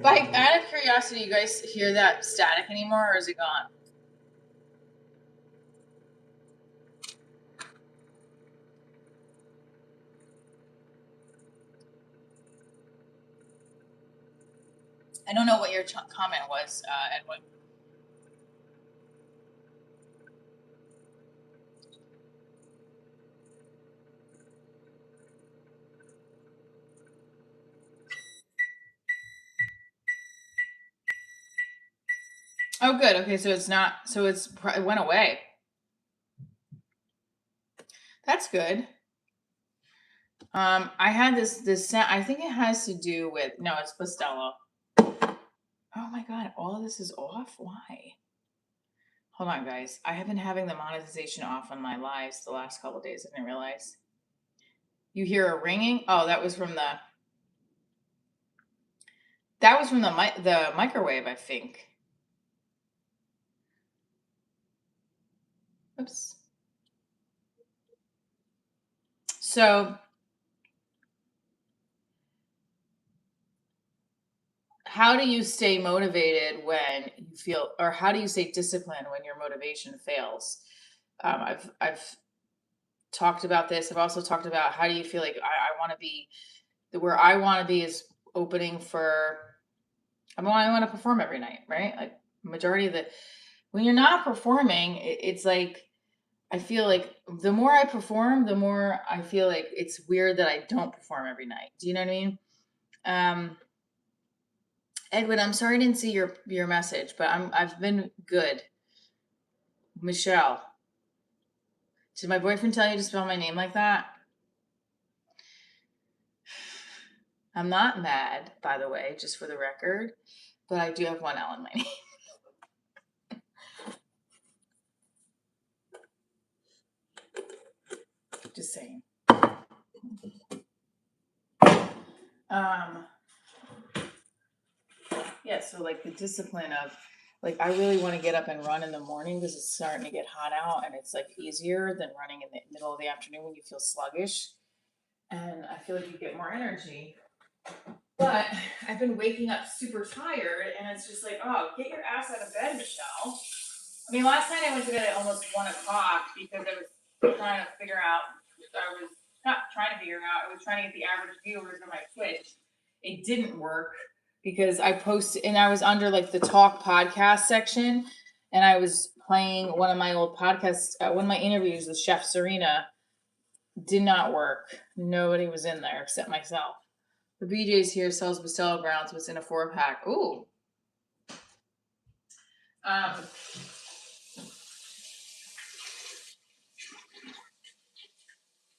But out of curiosity, you guys hear that static anymore, or is it gone? I don't know what your comment was, Edwin. Oh, good. Okay, so it's not. So it went away. That's good. I had this sound. I think it has to do with it's Costello. Oh my god, all of this is off. Why? Hold on, guys. I have been having the monetization off on my lives the last couple of days. I didn't realize. You hear a ringing? Oh, that was from the microwave, I think. Oops. So, how do you stay motivated when you feel, or how do you stay disciplined when your motivation fails? I've talked about this. I've also talked about how do you feel like I want to be, where I want to be is opening for, I want to perform every night, right? Like majority of when you're not performing, it's like, I feel like the more I perform, the more I feel like it's weird that I don't perform every night. Do you know what I mean? Edwin, I'm sorry I didn't see your message, but I've been good. Michelle, did my boyfriend tell you to spell my name like that? I'm not mad, by the way, just for the record, but I do have one L in my name. Just saying. Yeah, so like the discipline of Like, I really want to get up and run in the morning because it's starting to get hot out, and it's like easier than running in the middle of the afternoon when you feel sluggish. And I feel like you get more energy. But I've been waking up super tired, and it's just like, oh, get your ass out of bed, Michelle. I mean, last night I went to bed at almost 1 o'clock because I was trying to figure out, I was not trying to figure out, I was trying to get the average viewers on my Twitch. It didn't work because I posted, and I was under like the talk podcast section, and I was playing one of my old podcasts, one of my interviews with Chef Serena. Did not work. Nobody was in there except myself. The BJ's here sells Bustelo Browns, was in a 4-pack. Ooh.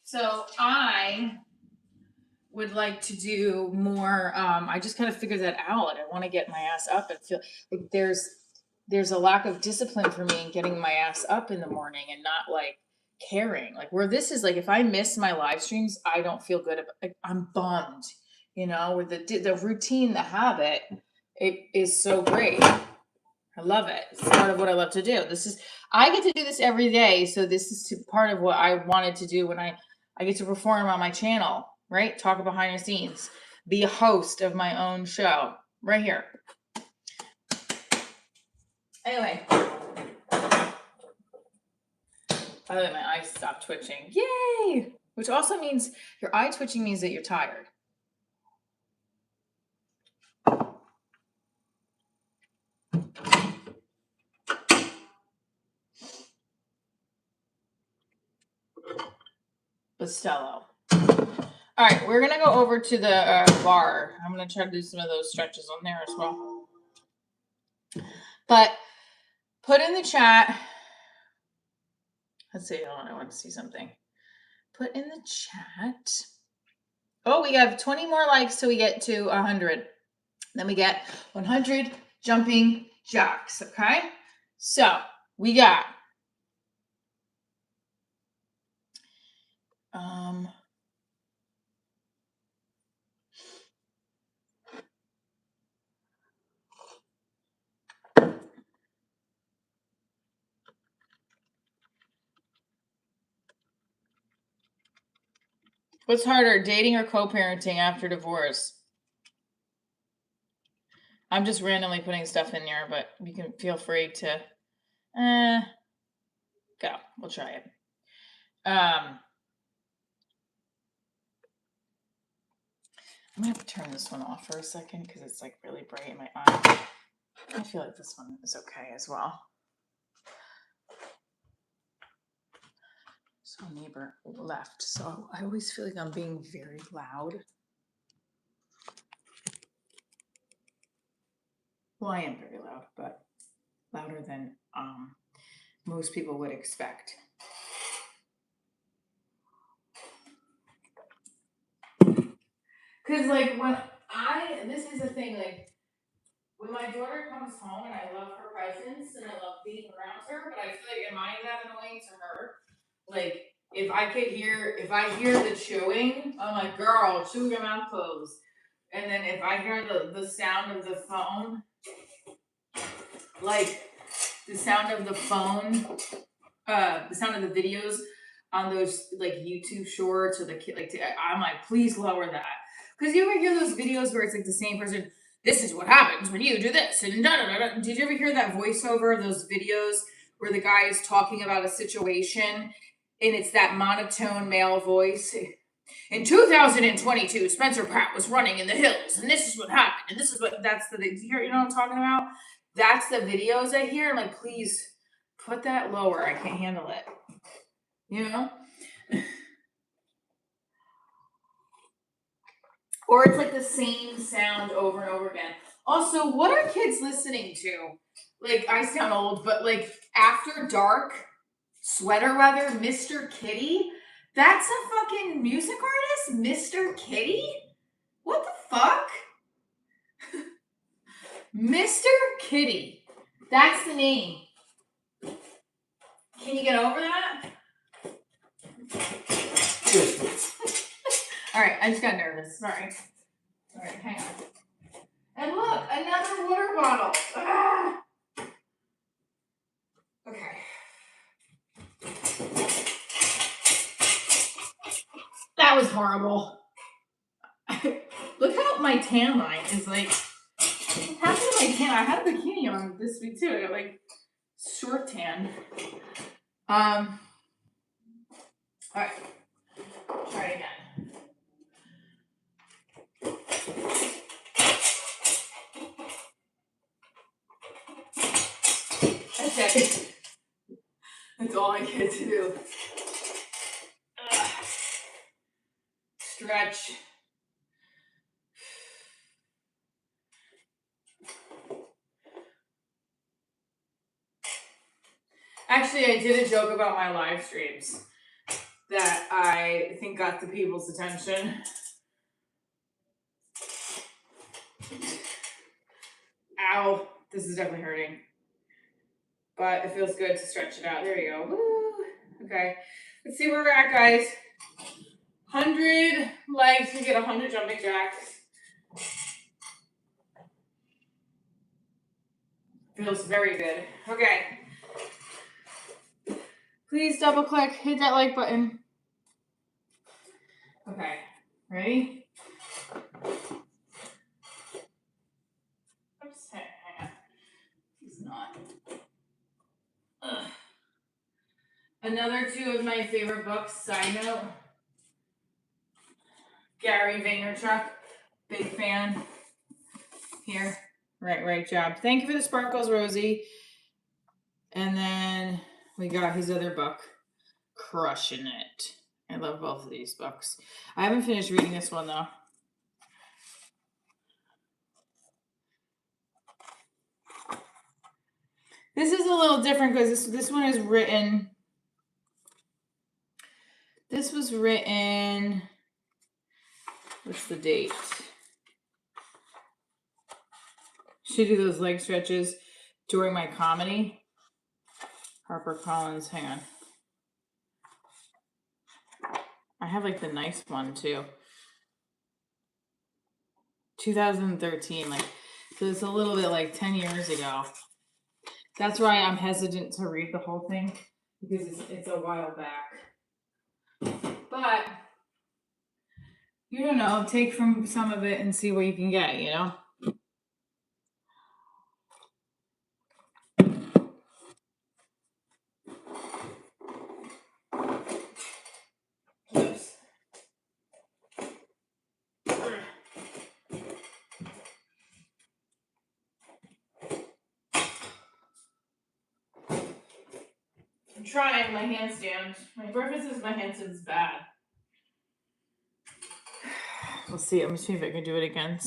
So I would like to do more. I just kind of figured that out. I want to get my ass up and feel like there's a lack of discipline for me in getting my ass up in the morning and not like caring. Like where this is like, if I miss my live streams, I don't feel good. Like, I'm bummed, with the routine, the habit, it is so great. I love it. It's part of what I love to do. I get to do this every day. So this is part of what I wanted to do when I get to perform on my channel, right? Talk behind the scenes, be a host of my own show right here. Anyway, by the way, my eyes stopped twitching. Yay! Which also means your eye twitching means that you're tired. Bustelo. All right, we're going to go over to the bar. I'm going to try to do some of those stretches on there as well. But put in the chat. Let's see. Hold on, I want to see something. Put in the chat. Oh, we have 20 more likes till we get to 100. Then we get 100 jumping jacks, okay? So we got what's harder, dating or co-parenting after divorce? I'm just randomly putting stuff in there, but you can feel free to go. We'll try it. I'm gonna have to turn this one off for a second because it's like really bright in my eye. I feel like this one is okay as well. So neighbor left. So I always feel like I'm being very loud. Well, I am very loud, but louder than most people would expect. Because like this is the thing, like when my daughter comes home and I love her presence and I love being around her, but I feel like, am I that annoying to her? Like if I hear the chewing, I'm like, girl, chew your mouth closed. And then if I hear the sound of the phone, like the sound of the phone, the sound of the videos on those like YouTube shorts or the kid, like I'm like, please lower that. Because you ever hear those videos where it's like the same person, this is what happens when you do this, and da da da da. Did you ever hear that voiceover of those videos where the guy is talking about a situation and it's that monotone male voice? In 2022, Spencer Pratt was running in the hills, and this is what happened, and this is what, you know what I'm talking about? That's the videos I hear. I'm like, please put that lower. I can't handle it. Or it's like the same sound over and over again. Also, what are kids listening to? Like, I sound old, but like After Dark, Sweater Weather, Mr. Kitty? That's a fucking music artist? Mr. Kitty? What the fuck? Mr. Kitty. That's the name. Can you get over that? All right, I just got nervous. Sorry. All right, hang on. And look, another water bottle. Ah! Okay. That was horrible. Look how my tan line is like. What happened to my tan? I had a bikini on this week too. I got like short tan. All right. Try it again. That's it. That's all I get to do. Stretch. Actually, I did a joke about my live streams that I think got the people's attention. Ow, this is definitely hurting. But it feels good to stretch it out. There you go. Woo. Okay, let's see where we're at, guys. 100 legs, we get 100 jumping jacks. Feels very good. Okay. Please double click, hit that like button. Okay, ready? Oops, hang on. He's not. Ugh. Another two of my favorite books, side note. Gary Vaynerchuk, big fan. Here. Right job. Thank you for the sparkles, Rosie. And then we got his other book, Crushing It. I love both of these books. I haven't finished reading this one though. This is a little different because this one is written. This was written. What's the date? Should do those leg stretches during my comedy. HarperCollins. Hang on. I have like the nice one too. 2013. Like, so it's a little bit like 10 years ago. That's why I'm hesitant to read the whole thing because it's a while back. But you don't know, take from some of it and see what you can get, you know? Oops. I'm trying my handstand. My breakfast is my handstand's bad. We'll see. Let me see if I can do it again.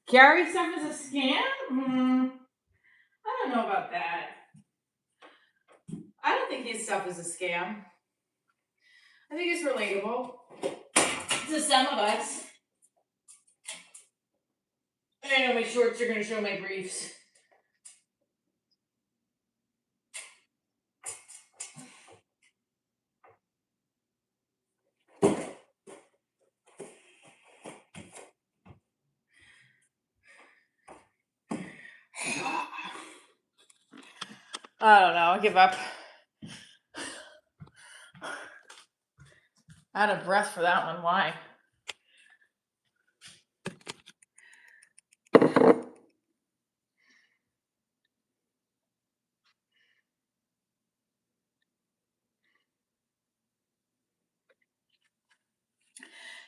Gary stuff is a scam? I don't know about that. I don't think his stuff is a scam. I think it's relatable to some of us. I know my shorts are going to show my briefs. I don't know. I'll give up. Out of breath for that one. Why?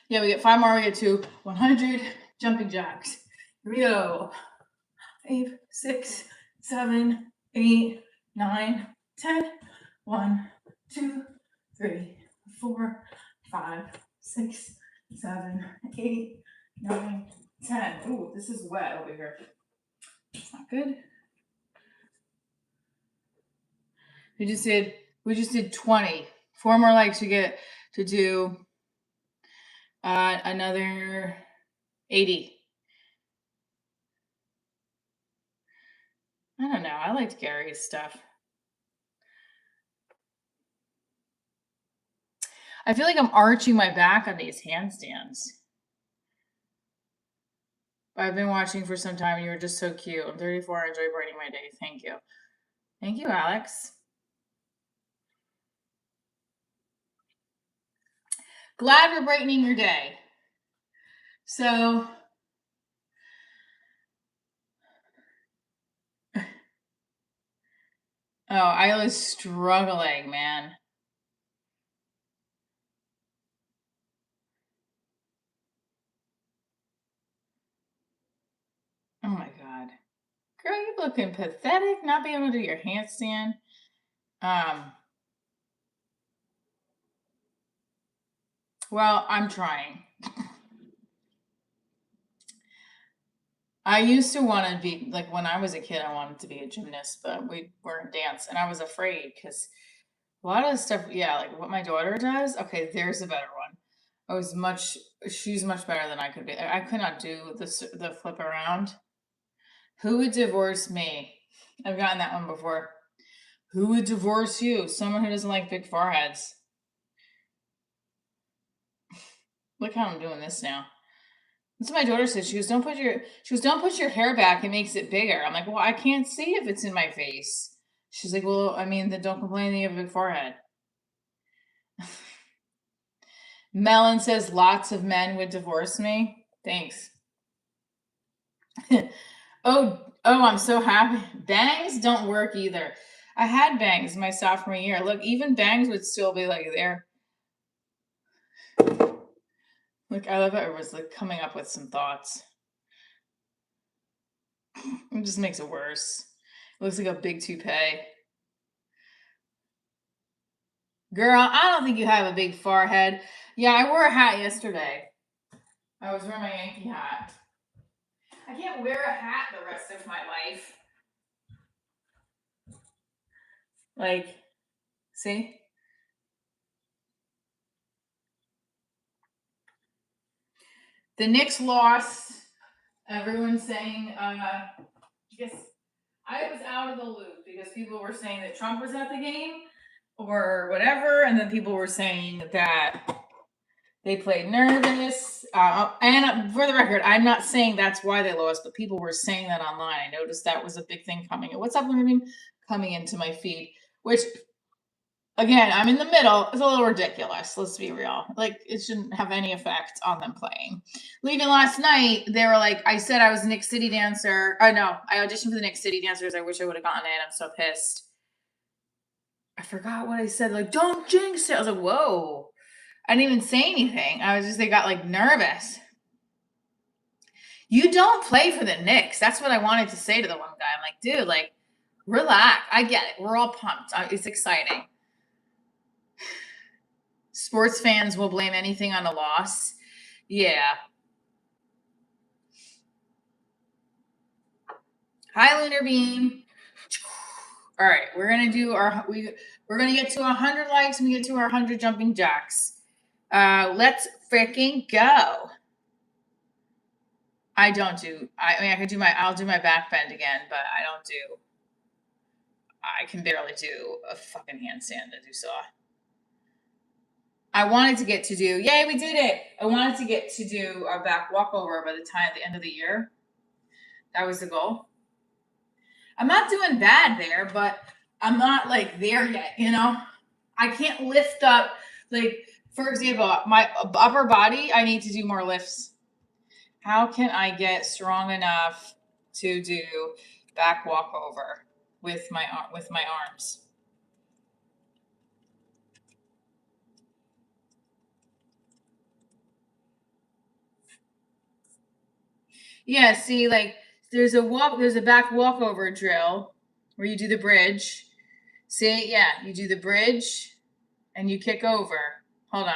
Yeah, we get 5 more. We get to 100 jumping jacks. Here we go. 5, 6, 7, 8, 9, 10. 1, 2, 3, 4, 5, 6, 7, 8, 9, 10. Ooh, this is wet over here. That's not good. We just did 20. 4 more legs. We get to do another 80. I don't know. I liked Gary's stuff. I feel like I'm arching my back on these handstands. I've been watching for some time and you were just so cute. I'm 34. I enjoy brightening my day. Thank you. Thank you, Alex. Glad we're brightening your day. So, I was struggling, man. Oh my God. Girl, you looking pathetic, not being able to do your handstand. Well, I'm trying. I used to want to be, like, when I was a kid, I wanted to be a gymnast, but we were in dance, and I was afraid because a lot of stuff, yeah, like what my daughter does. Okay, there's a better one. She's much better than I could be. I could not do the flip around. Who would divorce me? I've gotten that one before. Who would divorce you? Someone who doesn't like big foreheads. Look how I'm doing this now. That's what my daughter said. Don't put your hair back. It makes it bigger. I'm like, well, I can't see if it's in my face. She's like, well, I mean, then don't complain that you have a big forehead. Melon says lots of men would divorce me. Thanks. Oh, I'm so happy. Bangs don't work either. I had bangs my sophomore year. Look, even bangs would still be like there. Look, I love how it was like coming up with some thoughts. It just makes it worse. It looks like a big toupee. Girl, I don't think you have a big forehead. Yeah, I wore a hat yesterday. I was wearing my Yankee hat. I can't wear a hat the rest of my life. Like, see? The Knicks lost. Everyone's saying, I guess I was out of the loop because people were saying that Trump was at the game or whatever, and then people were saying that they played nervous. And for the record, I'm not saying that's why they lost, but people were saying that online. I noticed that was a big thing coming. What's up, Irving? Coming into my feed, which again, I'm in the middle. It's a little ridiculous. Let's be real. Like, it shouldn't have any effect on them playing. Leaving last night, they were like, I said I was a Nick City dancer. Oh, no, I auditioned for the Nick City dancers. I wish I would have gotten it. I'm so pissed. I forgot what I said. Like, don't jinx it. I was like, whoa. I didn't even say anything. They got like nervous. You don't play for the Knicks. That's what I wanted to say to the one guy. I'm like, dude, like, relax. I get it. We're all pumped. It's exciting. Sports fans will blame anything on a loss. Yeah. Hi, Lunar Beam. All right, we're gonna do we're gonna get to 100 likes and we get to our 100 jumping jacks. Let's freaking go. I don't do. I mean, I'll do my back bend again, but I don't do. I can barely do a fucking handstand that you saw. I wanted to get to do. Yay, we did it! I wanted to get to do a back walkover by the time at the end of the year. That was the goal. I'm not doing bad there, but I'm not like there yet, you know? I can't lift up, like, for example, my upper body, I need to do more lifts. How can I get strong enough to do back walkover with my arms? Yeah, see, like there's a back walkover drill where you do the bridge. See, yeah, you do the bridge and you kick over. Hold on.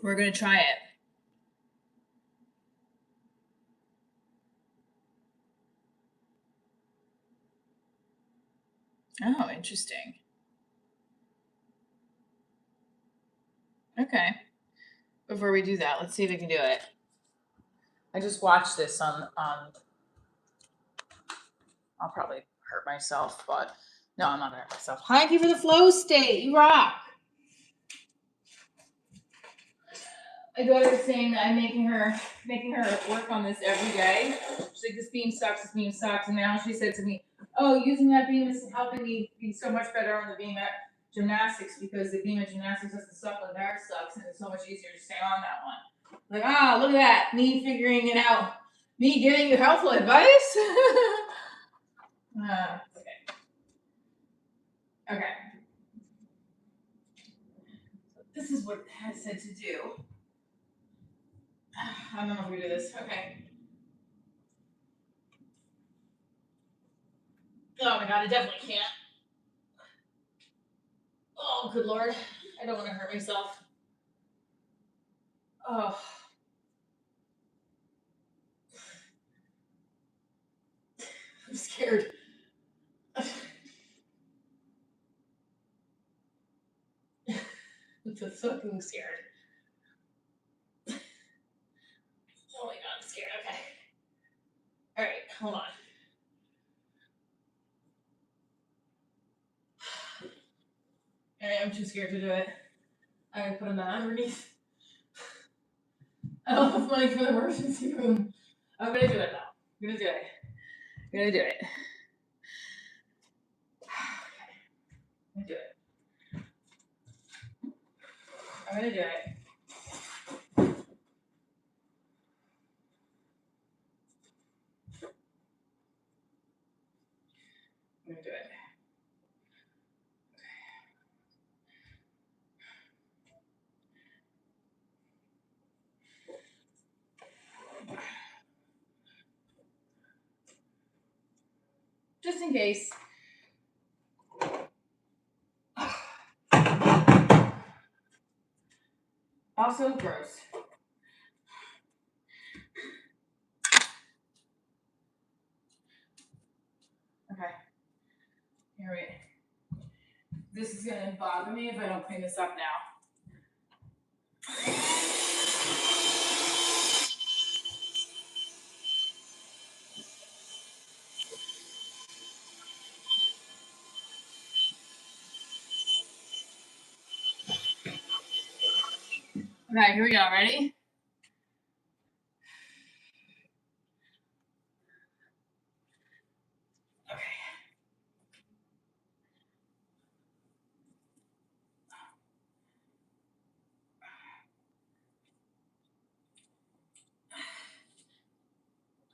We're gonna try it. Oh, interesting. Okay. Before we do that, let's see if we can do it. I just watched this on I'll probably hurt myself, but no, I'm not gonna hurt myself. Thank you for the flow state. You rock. my daughter was saying that I'm making her work on this every day. She's like, this beam sucks, and now she said to me, oh, using that beam is helping me be so much better on the beam at gymnastics because the beam at gymnastics doesn't suck when there sucks, and it's so much easier to stay on that one. Like, look at that, me figuring it out, me giving you helpful advice. Okay. This is what it has said to do. I don't know if we do this. Okay. Oh my god, I definitely can't. Oh, good lord. I don't want to hurt myself. Oh. I'm scared. I'm so fucking scared. Oh my god, I'm scared. Okay. Alright, hold on. Alright, I'm too scared to do it. I'm gonna put a mat underneath. I don't have money for the emergency room. I'm gonna do it now. I'm gonna do it. I'm gonna do it. I'm gonna do it. I'm gonna do it. I'm gonna do it. Just in case. Also gross. Okay. Here we go. This is gonna bother me if I don't clean this up now. Okay, here we go. Ready? Okay.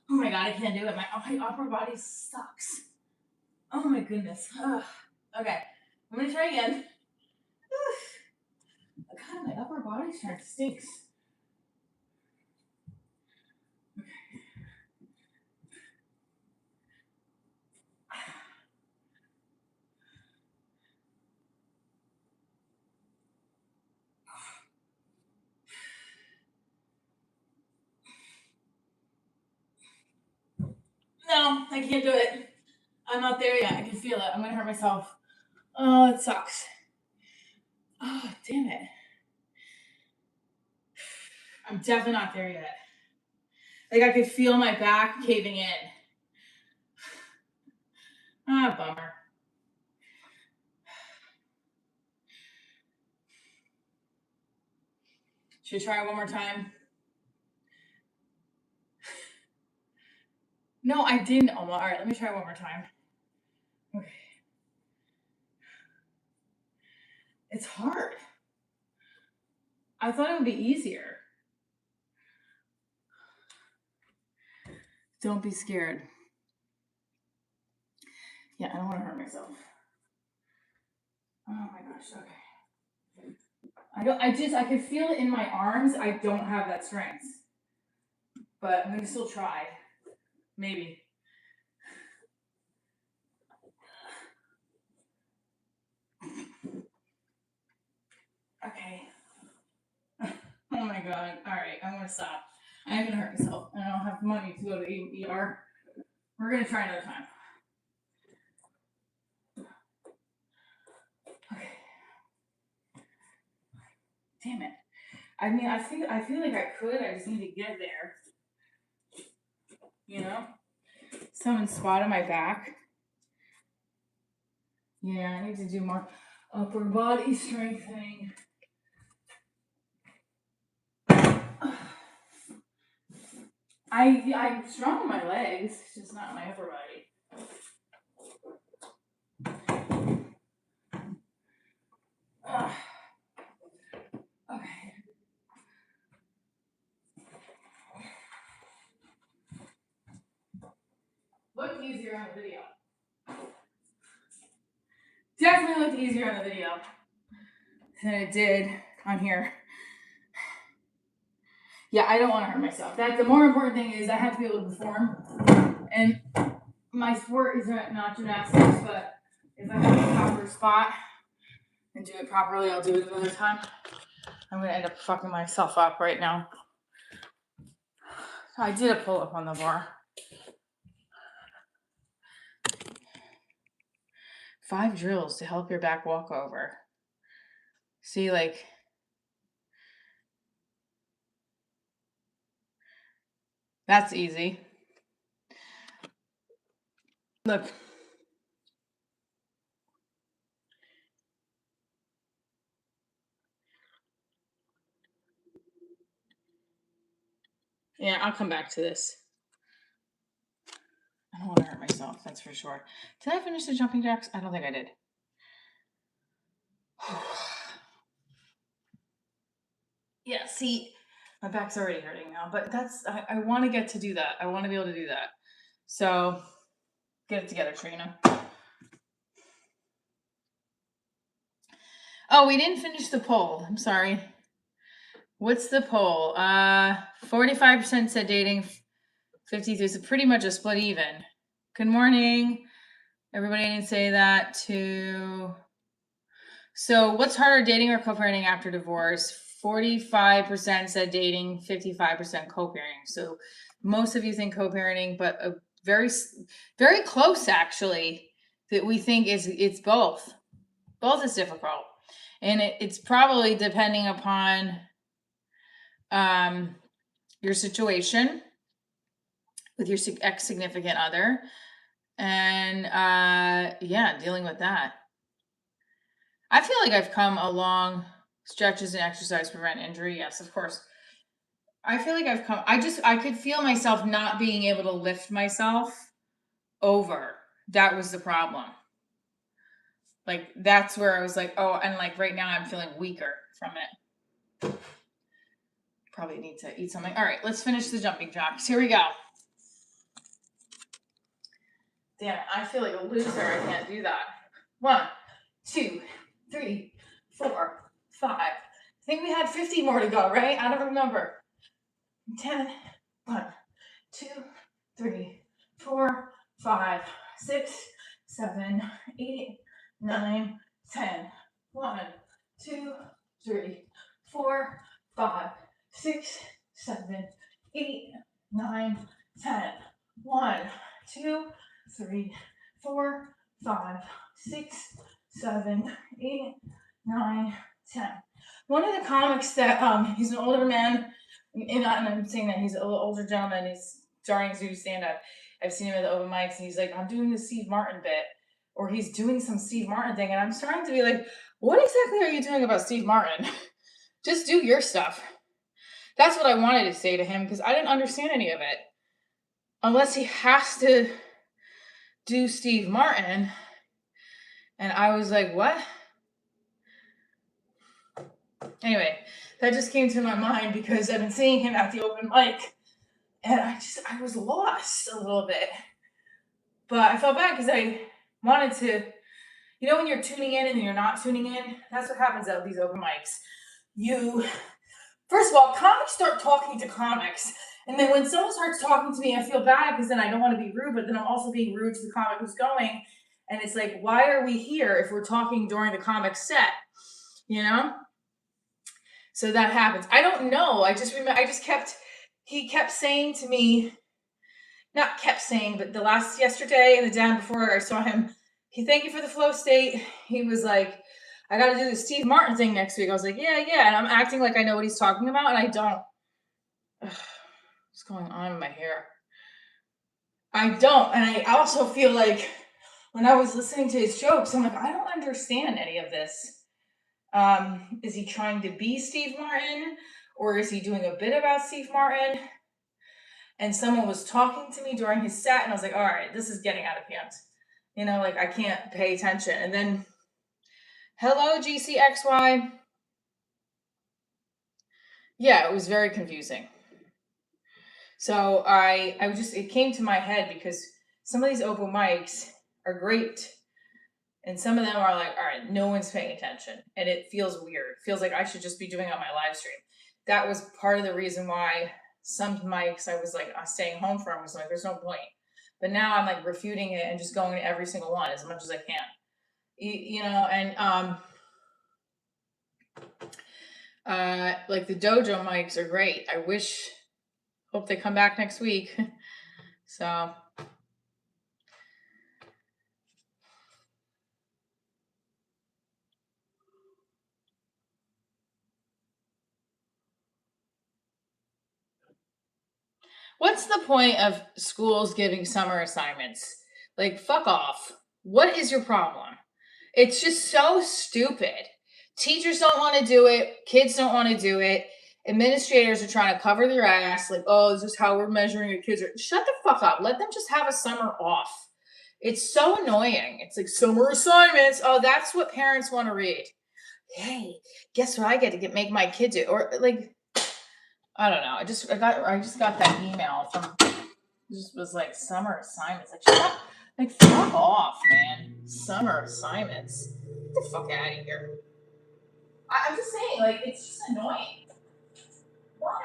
Oh my god, I can't do it. My upper body sucks. Oh my goodness. Ugh. Okay, I'm gonna try again. God, my upper body strength stinks. No, I can't do it. I'm not there yet. I can feel it. I'm gonna hurt myself. Oh, it sucks. Oh, damn it. I'm definitely not there yet. Like, I could feel my back caving in. Bummer. Should we try it one more time? No, I didn't. Oh, all right, let me try one more time. Okay. It's hard. I thought it would be easier. Don't be scared. Yeah, I don't want to hurt myself. Oh my gosh, okay. I can feel it in my arms. I don't have that strength. But I'm gonna still try. Maybe. Okay. Oh my god. Alright, I'm gonna stop. I'm gonna hurt myself. I don't have money to go to the ER. We're gonna try another time. Okay. Damn it. I mean, I feel like I could. I just need to get there. You know? Someone spotted my back. Yeah, I need to do more upper body strengthening. I'm strong in my legs, just not in my upper body. Ugh. Okay. Looked easier on the video. Definitely looked easier on the video than it did on here. Yeah, I don't want to hurt myself. That the more important thing is I have to be able to perform. And my sport is not gymnastics, but if I have a proper spot and do it properly, I'll do it another time. I'm gonna end up fucking myself up right now. I did a pull up on the bar. 5 drills to help your back walk over. See, like, that's easy. Look. Yeah, I'll come back to this. I don't want to hurt myself, that's for sure. Did I finish the jumping jacks? I don't think I did. Yeah, see, my back's already hurting now, but I want to get to do that. I want to be able to do that. So, get it together, Trina. Oh, we didn't finish the poll. I'm sorry. What's the poll? 45% said dating, 53. So pretty much a split even. Good morning. Everybody didn't say that too. So what's harder, dating or co-parenting after divorce? 45% said dating, 55% co-parenting. So most of you think co-parenting, but a very, very close actually that we think it's both. Both is difficult. And it's probably depending upon your situation with your ex-significant other and yeah, dealing with that. I feel like I've come along. Stretches and exercise prevent injury. Yes, of course. I feel like I've come. I could feel myself not being able to lift myself over. That was the problem. Like, that's where I was like, oh, and like right now I'm feeling weaker from it. Probably need to eat something. All right, let's finish the jumping jacks. Here we go. Damn it, I feel like a loser. I can't do that. 1, 2, 3, 4, 5. I think we had 50 more to go, right? I don't remember. 10. 1, 2, 3, 4, 5, 6, 7, 8, 9, 10. 1, 2, 3, 4, 5, 6, 7, 8, 9, 10. 1, 2, 3, 4, 5, 6, 7, 8, 9, 10. One of the comics that he's an older man, and I'm saying that he's an older gentleman. He's starting to do stand up. I've seen him at the open mics, and he's like, I'm doing the Steve Martin bit, or he's doing some Steve Martin thing, and I'm starting to be like, what exactly are you doing about Steve Martin? Just do your stuff. That's what I wanted to say to him, because I didn't understand any of it. Unless he has to do Steve Martin. And I was like, what? Anyway, that just came to my mind because I've been seeing him at the open mic. And I was lost a little bit. But I felt bad because I wanted to, you know, when you're tuning in and then you're not tuning in, that's what happens at these open mics. First of all, comics start talking to comics. And then when someone starts talking to me, I feel bad because then I don't want to be rude, but then I'm also being rude to the comic who's going. And it's like, why are we here if we're talking during the comic set? You know? So that happens. I don't know. I just remember, he kept saying to me, not kept saying, but yesterday and the day before I saw him, thank you for the flow state. He was like, I got to do the Steve Martin thing next week. I was like, yeah. And I'm acting like I know what he's talking about, and I don't. Ugh, what's going on with my hair? I don't. And I also feel like when I was listening to his jokes, I'm like, I don't understand any of this. Is he trying to be Steve Martin, or is he doing a bit about Steve Martin? and someone was talking to me during his set, and I was like, all right, this is getting out of hand. Like I can't pay attention. And then, hello, GCXY. Yeah, it was very confusing. So it came to my head because some of these open mics are great. And some of them are like, all right, no one's paying attention. And it feels weird. It feels like I should just be doing it on my live stream. That was part of the reason why some mics I was like staying home from. I was like, there's no point. But now I'm like refuting it and just going to every single one as much as I can. And like the dojo mics are great. Hope they come back next week. So what's the point of schools giving summer assignments? Like, fuck off. What is your problem? It's just so stupid. Teachers don't want to do it. Kids don't want to do it. Administrators are trying to cover their ass. Like, oh, this is how we're measuring your kids. Shut the fuck up. Let them just have a summer off. It's so annoying. It's like summer assignments. Oh, that's what parents want to read. Hey, guess what I get to make my kid do? Or like, I don't know. I just got that email from. It just was like summer assignments. Like fuck off, man. Summer assignments. Get the fuck out of here. I'm just saying, like, it's just annoying. Why?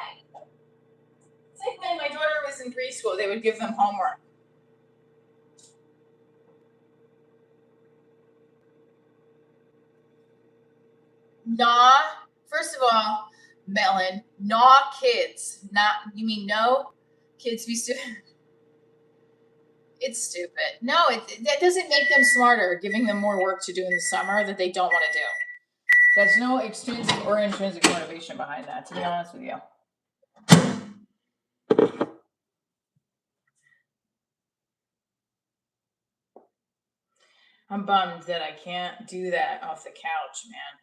It's like when my daughter was in preschool, they would give them homework. Nah. First of all, Melon, nah kids. Not you mean no kids be stupid. It's stupid. No, that doesn't make them smarter, giving them more work to do in the summer that they don't want to do. There's no extrinsic or intrinsic motivation behind that, to be honest with you. I'm bummed that I can't do that off the couch, man.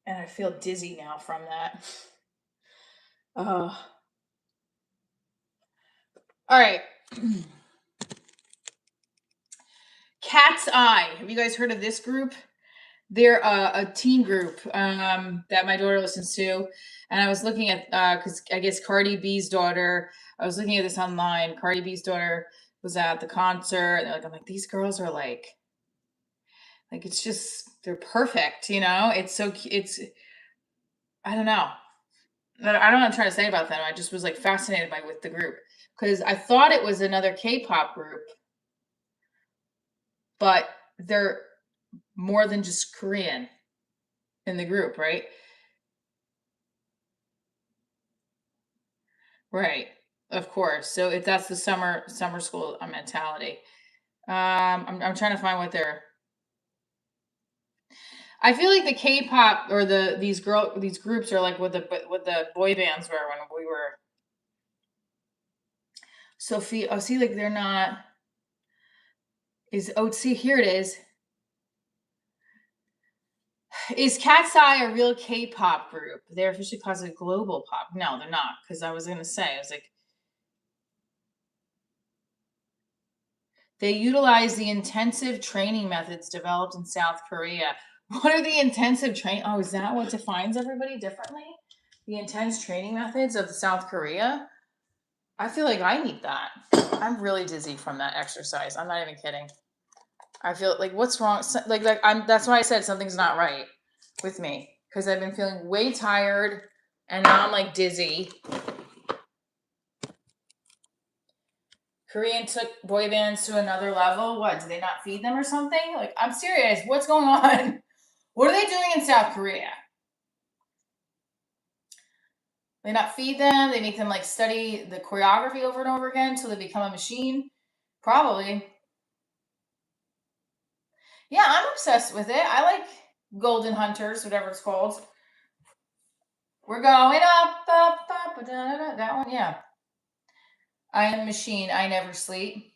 And I feel dizzy now from that. Oh. All right. Cat's Eye. Have you guys heard of this group? They're a teen group that my daughter listens to. And I was looking at, because I guess Cardi B's daughter, I was looking at this online. Cardi B's daughter was at the concert. And I'm like, these girls are like, it's just, they're perfect, It's so, I don't know. I don't know what I'm trying to say about them. I just was like fascinated with the group because I thought it was another K-pop group, but they're more than just Korean in the group, right? Right. Of course. So if that's the summer school mentality. I'm trying to find what they're. I feel like the K-pop or these groups are like what the boy bands were when we were. Sophie, oh, see, like they're not. See, here it is. Is Cat's Eye a real K-pop group? They're officially classified global pop. No, they're not. Because I was gonna say, I was like, they utilize the intensive training methods developed in South Korea. What are the intensive training? Oh, is that what defines everybody differently? The intense training methods of South Korea? I feel like I need that. I'm really dizzy from that exercise. I'm not even kidding. I feel like what's wrong? That's why I said something's not right with me because I've been feeling way tired and now I'm like dizzy. Korean took boy bands to another level. What? Do they not feed them or something? Like, I'm serious. What's going on? What are they doing in South Korea? They not feed them. They make them like study the choreography over and over again until they become a machine. Probably. Yeah, I'm obsessed with it. I like Golden Hunters, whatever it's called. We're going up, da, da, da. That one, yeah. I am a machine. I never sleep.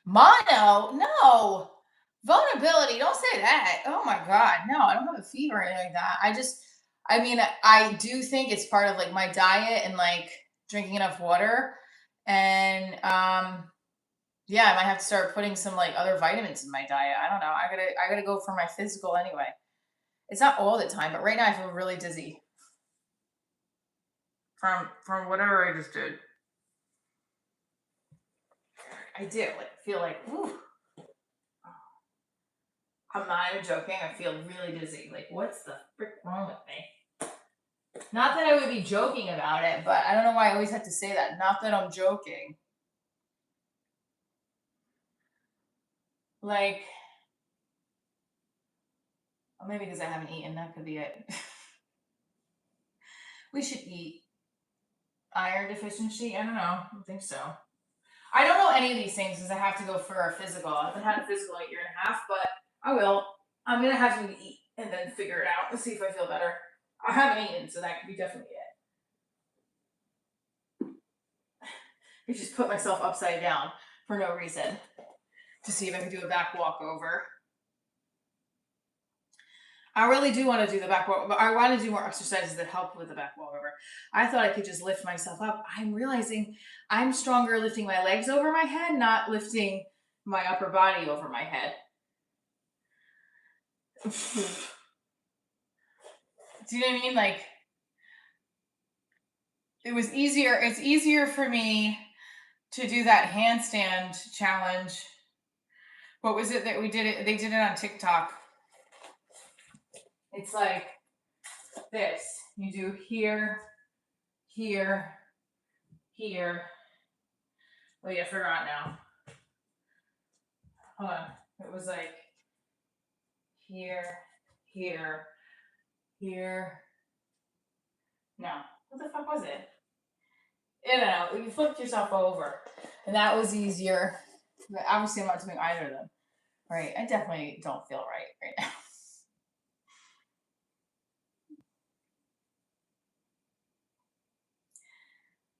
Mono? No. Vulnerability. Don't say that. Oh my God. No, I don't have a fever or anything like that. I mean, I do think it's part of like my diet and like drinking enough water. And yeah, I might have to start putting some like other vitamins in my diet. I don't know. I gotta go for my physical anyway. It's not all the time, but right now I feel really dizzy from whatever I just did. I do like feel like, ooh, I'm not even joking. I feel really dizzy. Like, what's the frick wrong with me? Not that I would be joking about it, but I don't know why I always have to say that. Not that I'm joking. Like, or maybe because I haven't eaten. That could be it. We should eat. Iron deficiency? I don't know. I don't think so. I don't know any of these things because I have to go for a physical. I haven't had a physical in a year and a half, but I will. I'm gonna have to eat and then figure it out and see if I feel better. I haven't eaten, so that could be definitely it. I just put myself upside down for no reason to see if I can do a back walk over. I really do want to do the back walk, but I want to do more exercises that help with the back walk over. I thought I could just lift myself up. I'm realizing I'm stronger lifting my legs over my head, not lifting my upper body over my head. Do you know what I mean? Like, it's easier for me to do that handstand challenge. What was it that we did it? They did it on TikTok. It's like this. You do here, here, here. Wait, I forgot now. Hold on. It was like here, here, here. No. What the fuck was it? I don't know. You flipped yourself over. And that was easier. But obviously, I'm not doing either of them. Right. I definitely don't feel right now.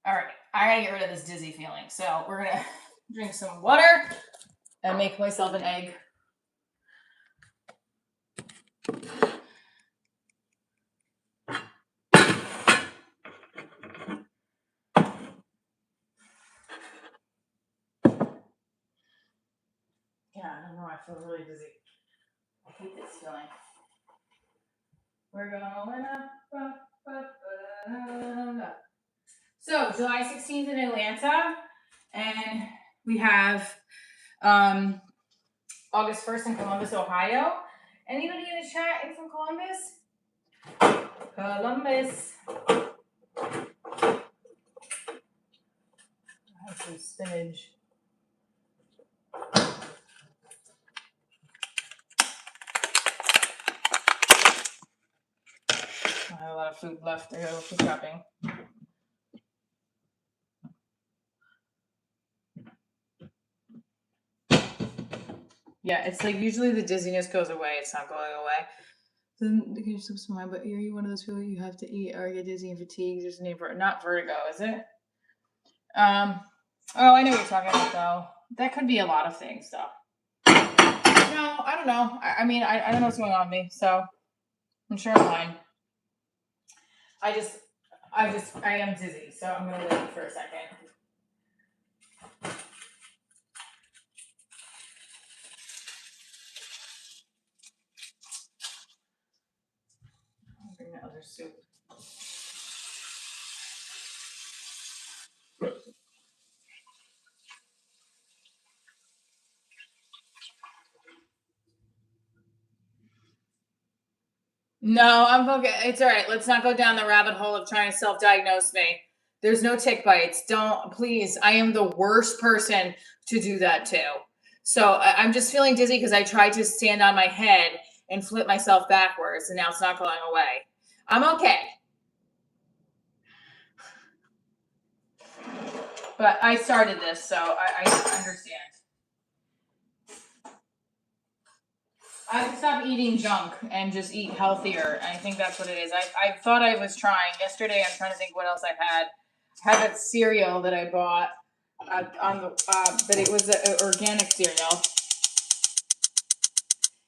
All right. I gotta get rid of this dizzy feeling. So we're gonna drink some water and make myself an egg. Yeah, I don't know. I feel really dizzy. I hate this feeling. We're going up. So July 16th in Atlanta, and we have August 1st in Columbus, Ohio. Anybody in the chat is from Columbus? Columbus. I have some spinach. I have a lot of food left to go food shopping. Yeah, it's like usually the dizziness goes away. It's not going away. Then can you slip some mind, but are you one of those people you have to eat or get dizzy and fatigued? There's not vertigo, is it? Oh, I know what you're talking about though. That could be a lot of things though. No, I don't know. I mean, I don't know what's going on with me, so I'm sure I'm fine. I am dizzy, so I'm gonna wait for a second. I'll bring the other soup. No, I'm okay. It's all right. Let's not go down the rabbit hole of trying to self-diagnose me. There's no tick bites. Don't, please. I am the worst person to do that to. So I'm just feeling dizzy because I tried to stand on my head and flip myself backwards, and now it's not going away. I'm okay. But I started this, so I understand. I have to stop eating junk and just eat healthier. I think that's what it is. I thought I was trying. Yesterday, I'm trying to think what else I had. I had that cereal that I bought but it was an organic cereal.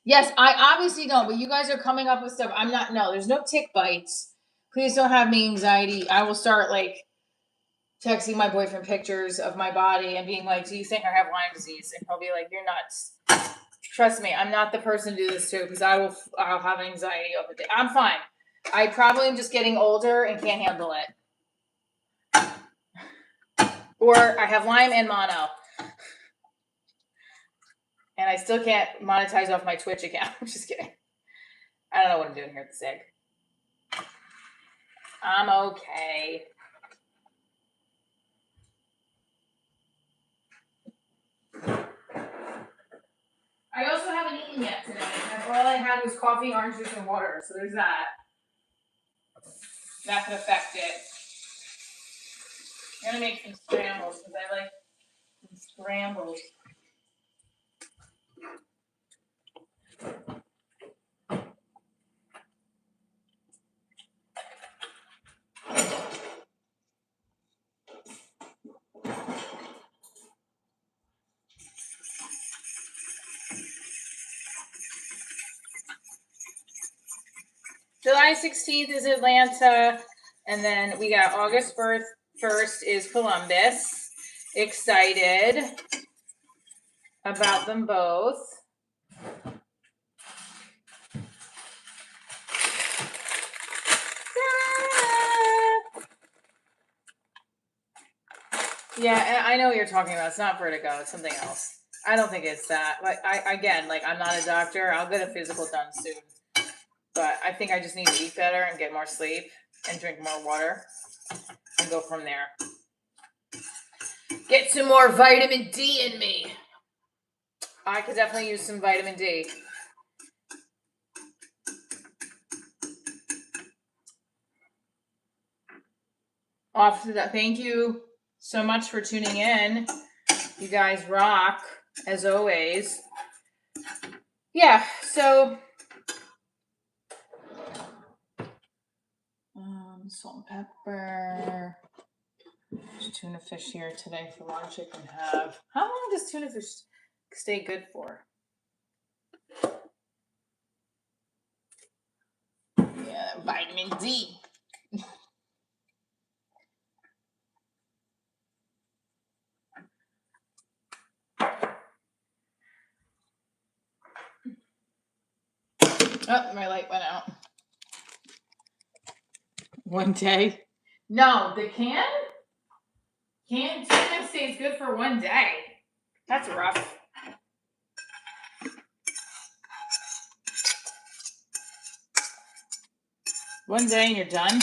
Yes, I obviously don't, but you guys are coming up with stuff. I'm not, no, there's no tick bites. Please don't have me anxiety. I will start like texting my boyfriend pictures of my body and being like, do you think I have Lyme disease? And he'll be like, you're nuts. Trust me, I'm not the person to do this to because I'll have anxiety over it. I'm fine. I probably am just getting older and can't handle it. Or I have Lyme and mono. And I still can't monetize off my Twitch account. I'm just kidding. I don't know what I'm doing here at the SIG. I'm okay. I also haven't eaten yet today. All I had was coffee, orange juice, and water. So there's that. That could affect it. I'm gonna make some scrambles because I like some scrambles. July 16th is Atlanta, and then we got August 1st is Columbus. Excited about them both. Yeah, I know what you're talking about. It's not vertigo. It's something else. I don't think it's that. Like I'm not a doctor. I'll get a physical done soon. But I think I just need to eat better and get more sleep and drink more water and go from there. Get some more vitamin D in me. I could definitely use some vitamin D. Off to that. Thank you so much for tuning in. You guys rock, as always. Yeah, so salt and pepper. There's tuna fish here today for lunch. I can have. How long does tuna fish stay good for? Yeah, vitamin D. Oh, my light went out. One day? No, the canned tuna stays good for one day. That's rough. One day and you're done?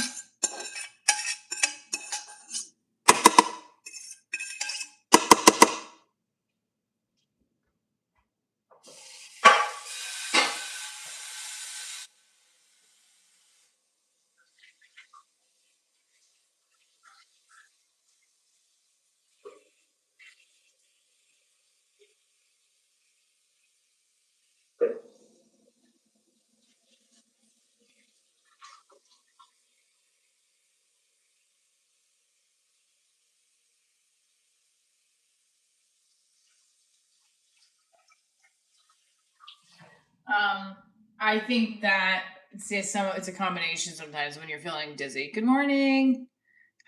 I think that it's a combination sometimes when you're feeling dizzy. Good morning.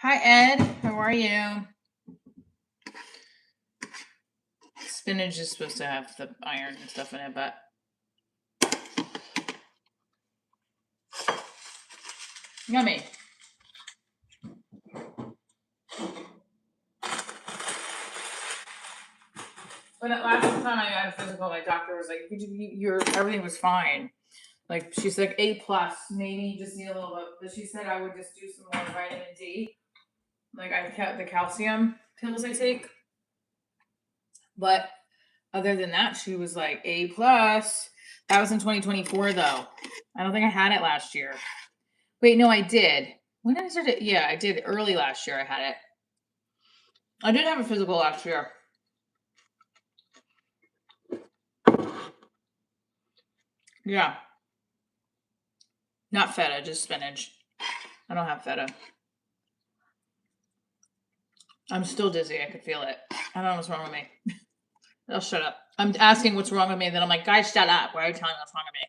Hi, Ed. How are you? Spinach is supposed to have the iron and stuff in it, but yummy. But last time I had a physical, my doctor was like, everything was fine. Like, she's like A+, maybe you just need a little bit. But she said I would just do some more vitamin D. Like, I kept the calcium pills I take. But other than that, she was like A+. That was in 2024, though. I don't think I had it last year. Wait, no, I did. When did I start it? Yeah, I did early last year. I had it. I did have a physical last year. Yeah. Not feta, just spinach. I don't have feta. I'm still dizzy. I could feel it. I don't know what's wrong with me. I'll shut up. I'm asking what's wrong with me. Then I'm like, guys, shut up. Why are you telling me what's wrong with me?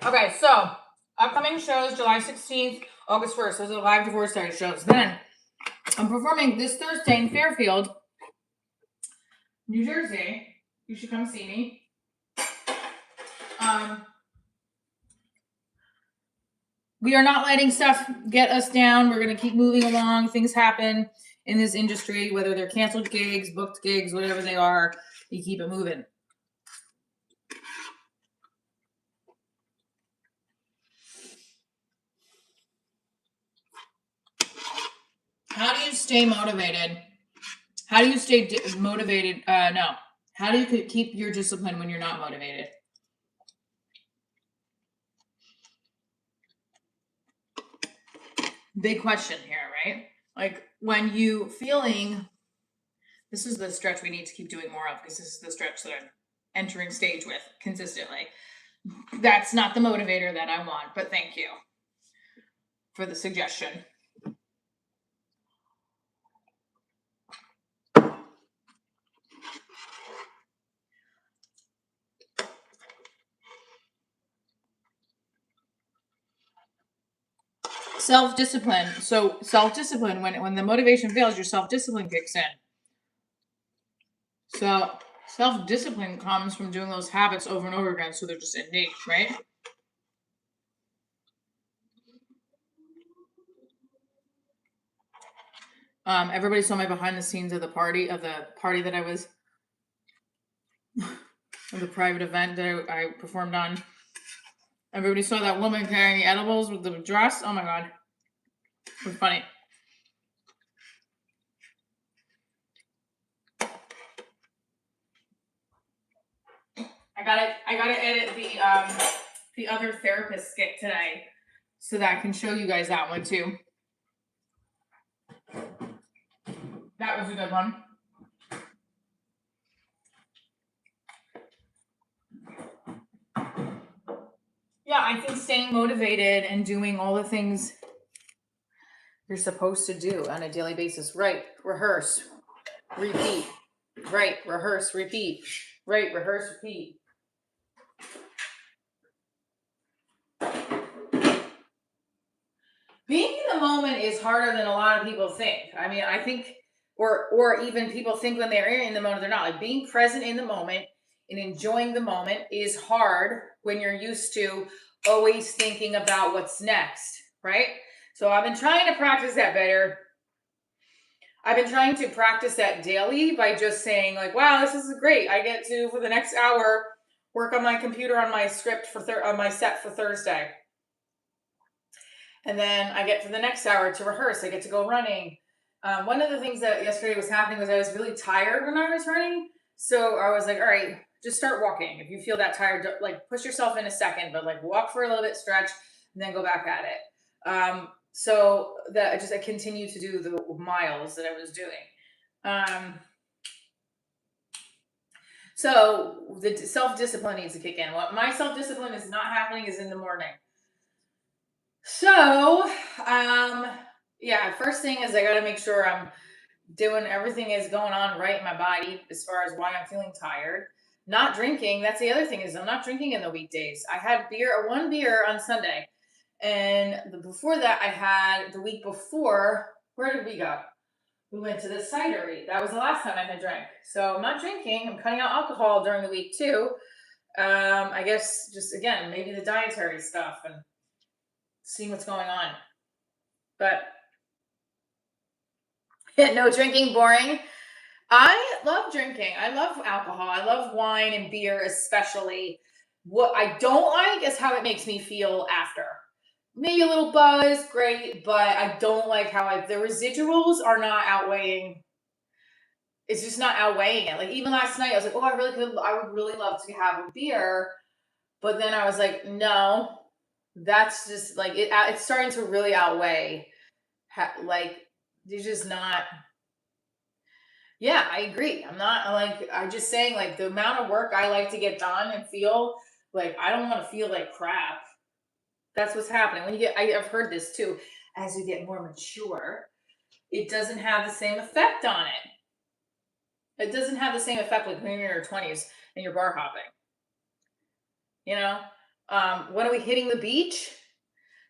Okay, so upcoming shows July 16th, August 1st. Those are the live Divorce Diaries shows. Then I'm performing this Thursday in Fairfield, New Jersey. You should come see me. We are not letting stuff get us down. We're going to keep moving along. Things happen in this industry, whether they're canceled gigs, booked gigs, whatever they are, you keep it moving. How do you stay motivated? How do you stay motivated? No. How do you keep your discipline when you're not motivated? Big question here, right? Like when you feeling, this is the stretch we need to keep doing more of because this is the stretch that I'm entering stage with consistently. That's not the motivator that I want, but thank you for the suggestion. Self-discipline. So self-discipline, when the motivation fails, your self-discipline kicks in. So self-discipline comes from doing those habits over and over again, so they're just innate, right? Everybody saw my behind the scenes of the party that I was, of the private event that I performed on. Everybody saw that woman carrying the edibles with the dress. Oh my god, it was funny. I gotta edit the other therapist skit today so that I can show you guys that one too. That was a good one. Yeah, I think staying motivated and doing all the things you're supposed to do on a daily basis. Right, rehearse, repeat. Right, rehearse, repeat. Right, rehearse, repeat. Being in the moment is harder than a lot of people think. I mean, I think, or even people think when they're in the moment, they're not. Like being present in the moment and enjoying the moment is hard when you're used to always thinking about what's next, right? So I've been trying to practice that better. I've been trying to practice that daily by just saying like, wow, this is great. I get to, for the next hour, work on my computer on my script on my set for Thursday. And then I get to the next hour to rehearse. I get to go running. One of the things that yesterday was happening was I was really tired when I was running. So I was like, all right, just start walking. If you feel that tired, like push yourself in a second, but like walk for a little bit, stretch, and then go back at it. So that I continued to do the miles that I was doing. So the self-discipline needs to kick in. What my self-discipline is not happening is in the morning. So, yeah, first thing is I got to make sure I'm doing everything is going on right in my body as far as why I'm feeling tired. Not drinking. That's the other thing is I'm not drinking in the weekdays. I had one beer on Sunday, and before that I had the week before. Where did we go? We went to the cidery. That was the last time I had drank. So I'm not drinking. I'm cutting out alcohol during the week too. I guess just again maybe the dietary stuff and seeing what's going on. But no drinking, boring. I love drinking. I love alcohol. I love wine and beer, especially. What I don't like is how it makes me feel after. Maybe a little buzz, great, but I don't like how the residuals are not outweighing. It's just not outweighing it. Like even last night, I was like, oh, I would really love to have a beer, but then I was like, no, that's just like it's starting to really outweigh. Like, you're just not. Yeah, I agree. I'm just saying, like, the amount of work I like to get done and feel like I don't want to feel like crap. That's what's happening. I've heard this too. As you get more mature, it doesn't have the same effect on it. It doesn't have the same effect like when you're in your 20s and you're bar hopping. You know? When are we hitting the beach?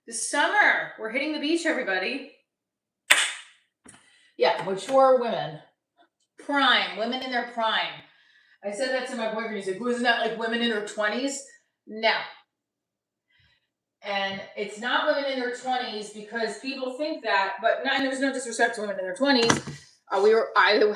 This summer. We're hitting the beach, everybody. Yeah, mature women. Prime. Women in their prime. I said that to my boyfriend. He's like, "Wasn't that like women in their 20s?" No. And it's not women in their 20s because people think that, but there's no disrespect to women in their 20s. I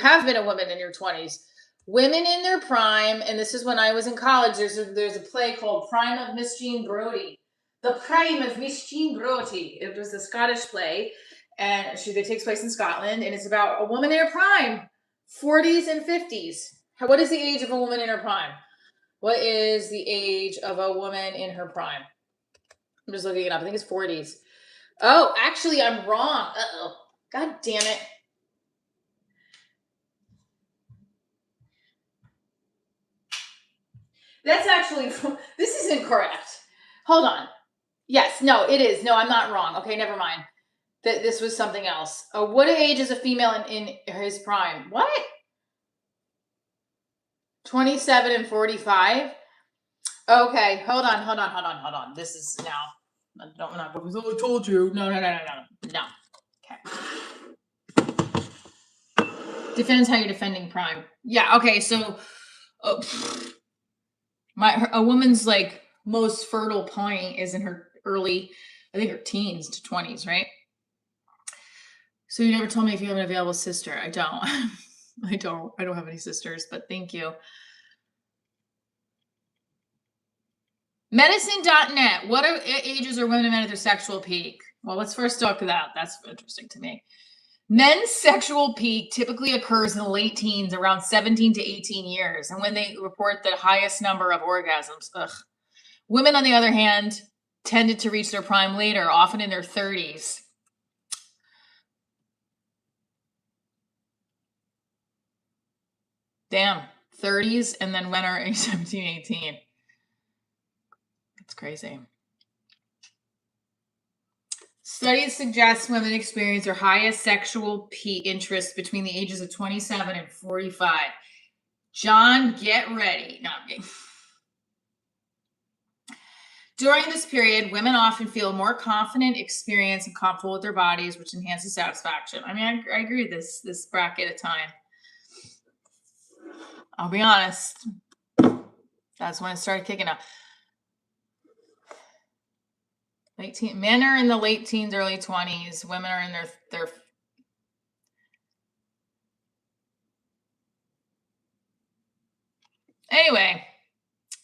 have been a woman in your 20s. Women in their prime, and this is when I was in college, there's a play called Prime of Miss Jean Brodie. The Prime of Miss Jean Brodie. It was a Scottish play, and it takes place in Scotland, and it's about a woman in her prime, 40s and 50s. What is the age of a woman in her prime? What is the age of a woman in her prime? I'm just looking it up. I think it's 40s. Oh, actually, I'm wrong. Uh-oh. God damn it. That's actually, this is incorrect. Hold on. Yes, no, it is. No, I'm not wrong. Okay, never mind. This was something else. What age is a female in his prime? What? 27 and 45? Okay, hold on. This is now. Not because I told you. No. No. Okay. Depends how you're defending prime. Yeah, okay, so a woman's like most fertile point is in her early, I think her teens to 20s, right? So you never told me if you have an available sister. I don't. I don't have any sisters, but thank you. Medicine.net. What ages are women and men at their sexual peak? Well, let's first talk about that. That's interesting to me. Men's sexual peak typically occurs in the late teens, around 17 to 18 years, and when they report the highest number of orgasms. Ugh. Women, on the other hand, tended to reach their prime later, often in their 30s. Damn, 30s, and then men are age 17, 18. That's crazy. Studies suggest women experience their highest sexual peak interest between the ages of 27 and 45. John, get ready. No, I'm kidding. During this period, women often feel more confident, experienced, and comfortable with their bodies, which enhances satisfaction. I mean, I agree with this bracket of time. I'll be honest. That's when it started kicking up. Men are in the late teens, early 20s. Women are in their Anyway,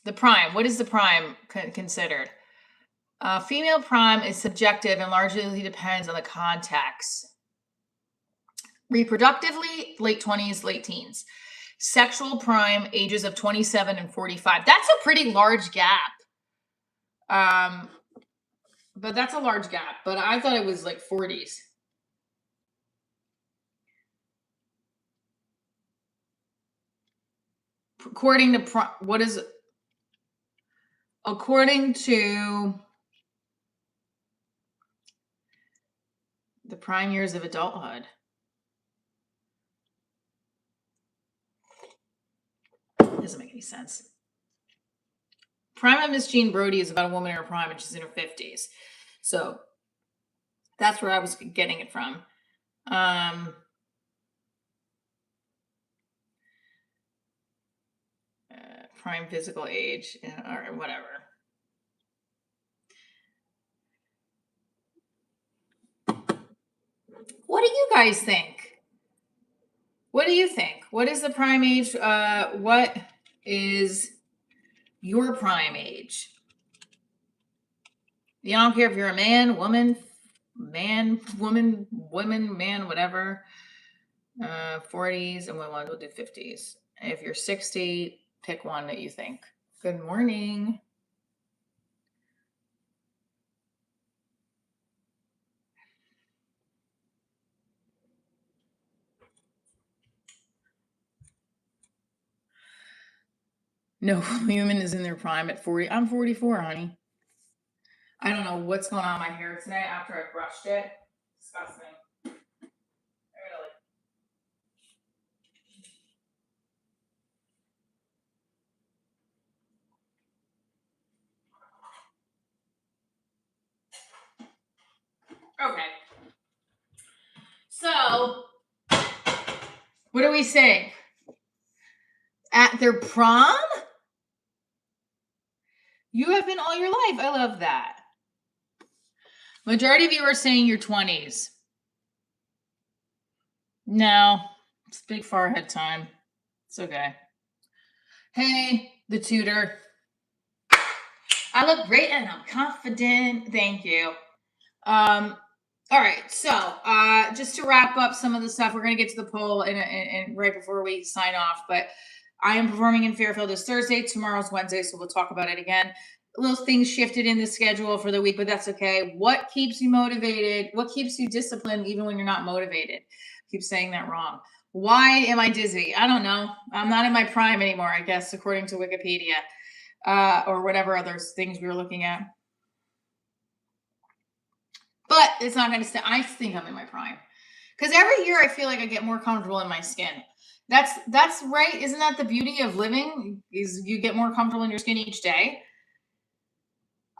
the prime. What is the prime considered? Female prime is subjective and largely depends on the context. Reproductively, late 20s, late teens. Sexual prime, ages of 27 and 45. That's a pretty large gap. But that's a large gap. But I thought it was like 40s. According to according to the prime years of adulthood. Doesn't make any sense. Prime of Miss Jean Brodie is about a woman in her prime and she's in her 50s. So that's where I was getting it from. Prime physical age, or whatever. What do you guys think? What do you think? What is the prime age? What is your prime age? You don't care if you're a man, woman, woman, man, whatever. 40s, and we'll do 50s. If you're 60, pick one that you think. Good morning. No woman is in their prime at 40. I'm 44, honey. I don't know what's going on in my hair today after I brushed it. Disgusting. Really. What are we saying? At their prom? You have been all your life. I love that. Majority of you are saying your 20s. No, it's big forehead time. It's okay. Hey, the tutor. I look great and I'm confident. Thank you. All right, so just to wrap up some of the stuff, we're going to get to the poll and right before we sign off. But I am performing in Fairfield this Thursday. Tomorrow's Wednesday, so we'll talk about it again. Little things shifted in the schedule for the week, but that's okay. What keeps you motivated? What keeps you disciplined even when you're not motivated? I keep saying that wrong. Why am I dizzy? I don't know. I'm not in my prime anymore, I guess, according to Wikipedia or whatever other things we were looking at. But it's not going to stay. I think I'm in my prime because every year I feel like I get more comfortable in my skin. That's right. Isn't that the beauty of living? Is you get more comfortable in your skin each day.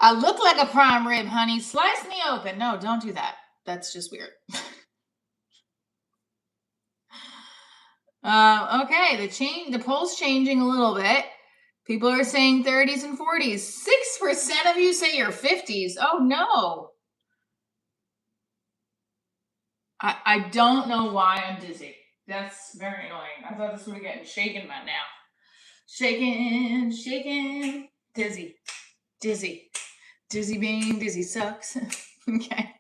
I look like a prime rib, honey. Slice me open. No, don't do that. That's just weird. Okay, the poll's changing a little bit. People are saying 30s and 40s. 6% of you say you're 50s. Oh no. I don't know why I'm dizzy. That's very annoying. I thought this would have gotten shaken by now. Shaking. Dizzy. Dizzy being dizzy sucks. Okay.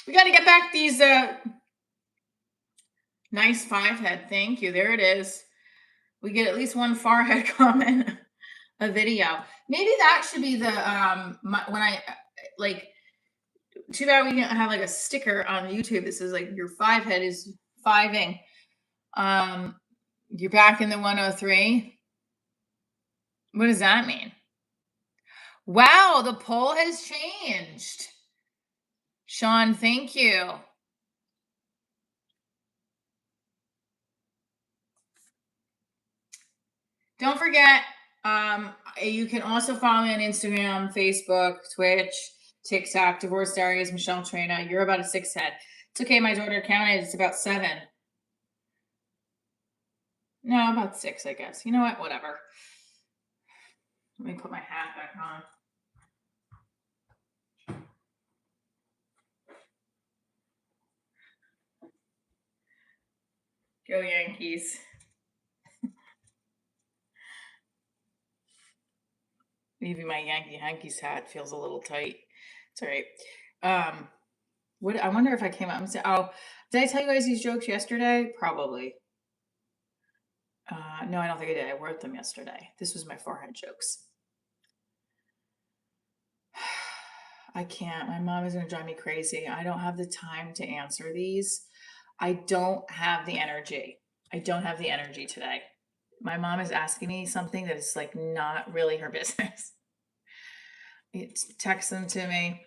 We got to get back these nice 5-head. Thank you. There it is. We get at least one forehead comment a video. Maybe that should be the when I like. Too bad we don't have like a sticker on YouTube that says like your 5-head is 5ing. You're back in the 103. What does that mean? Wow, the poll has changed. Sean, thank you. Don't forget, you can also follow me on Instagram, Facebook, Twitch, TikTok, Divorce Diaries, Michelle Trina. You're about a 6-head. It's okay, my daughter counted. It's about 7. No, about 6, I guess. You know what? Whatever. Let me put my hat back on. Go Yankees. Maybe my Yankees hat feels a little tight. It's all right. What I wonder if I came out and said, "Oh, did I tell you guys these jokes yesterday?" Probably. No, I don't think I did. I wrote them yesterday. This was my forehead jokes. I can't. My mom is going to drive me crazy. I don't have the time to answer these. I don't have the energy. I don't have the energy today. My mom is asking me something that is like not really her business. Text them to me.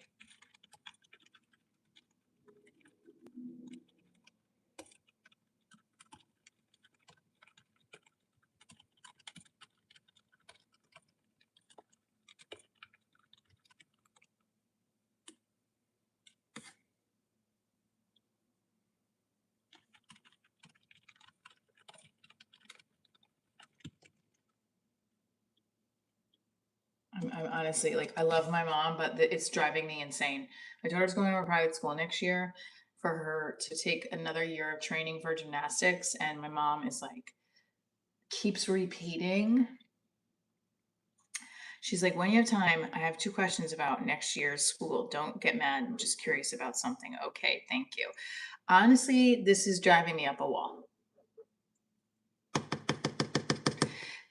I'm honestly like, I love my mom, but it's driving me insane. My daughter's going to a private school next year for her to take another year of training for gymnastics. And my mom is like, keeps repeating. She's like, when you have time, I have 2 questions about next year's school. Don't get mad. I'm just curious about something. Okay, thank you. Honestly, this is driving me up a wall.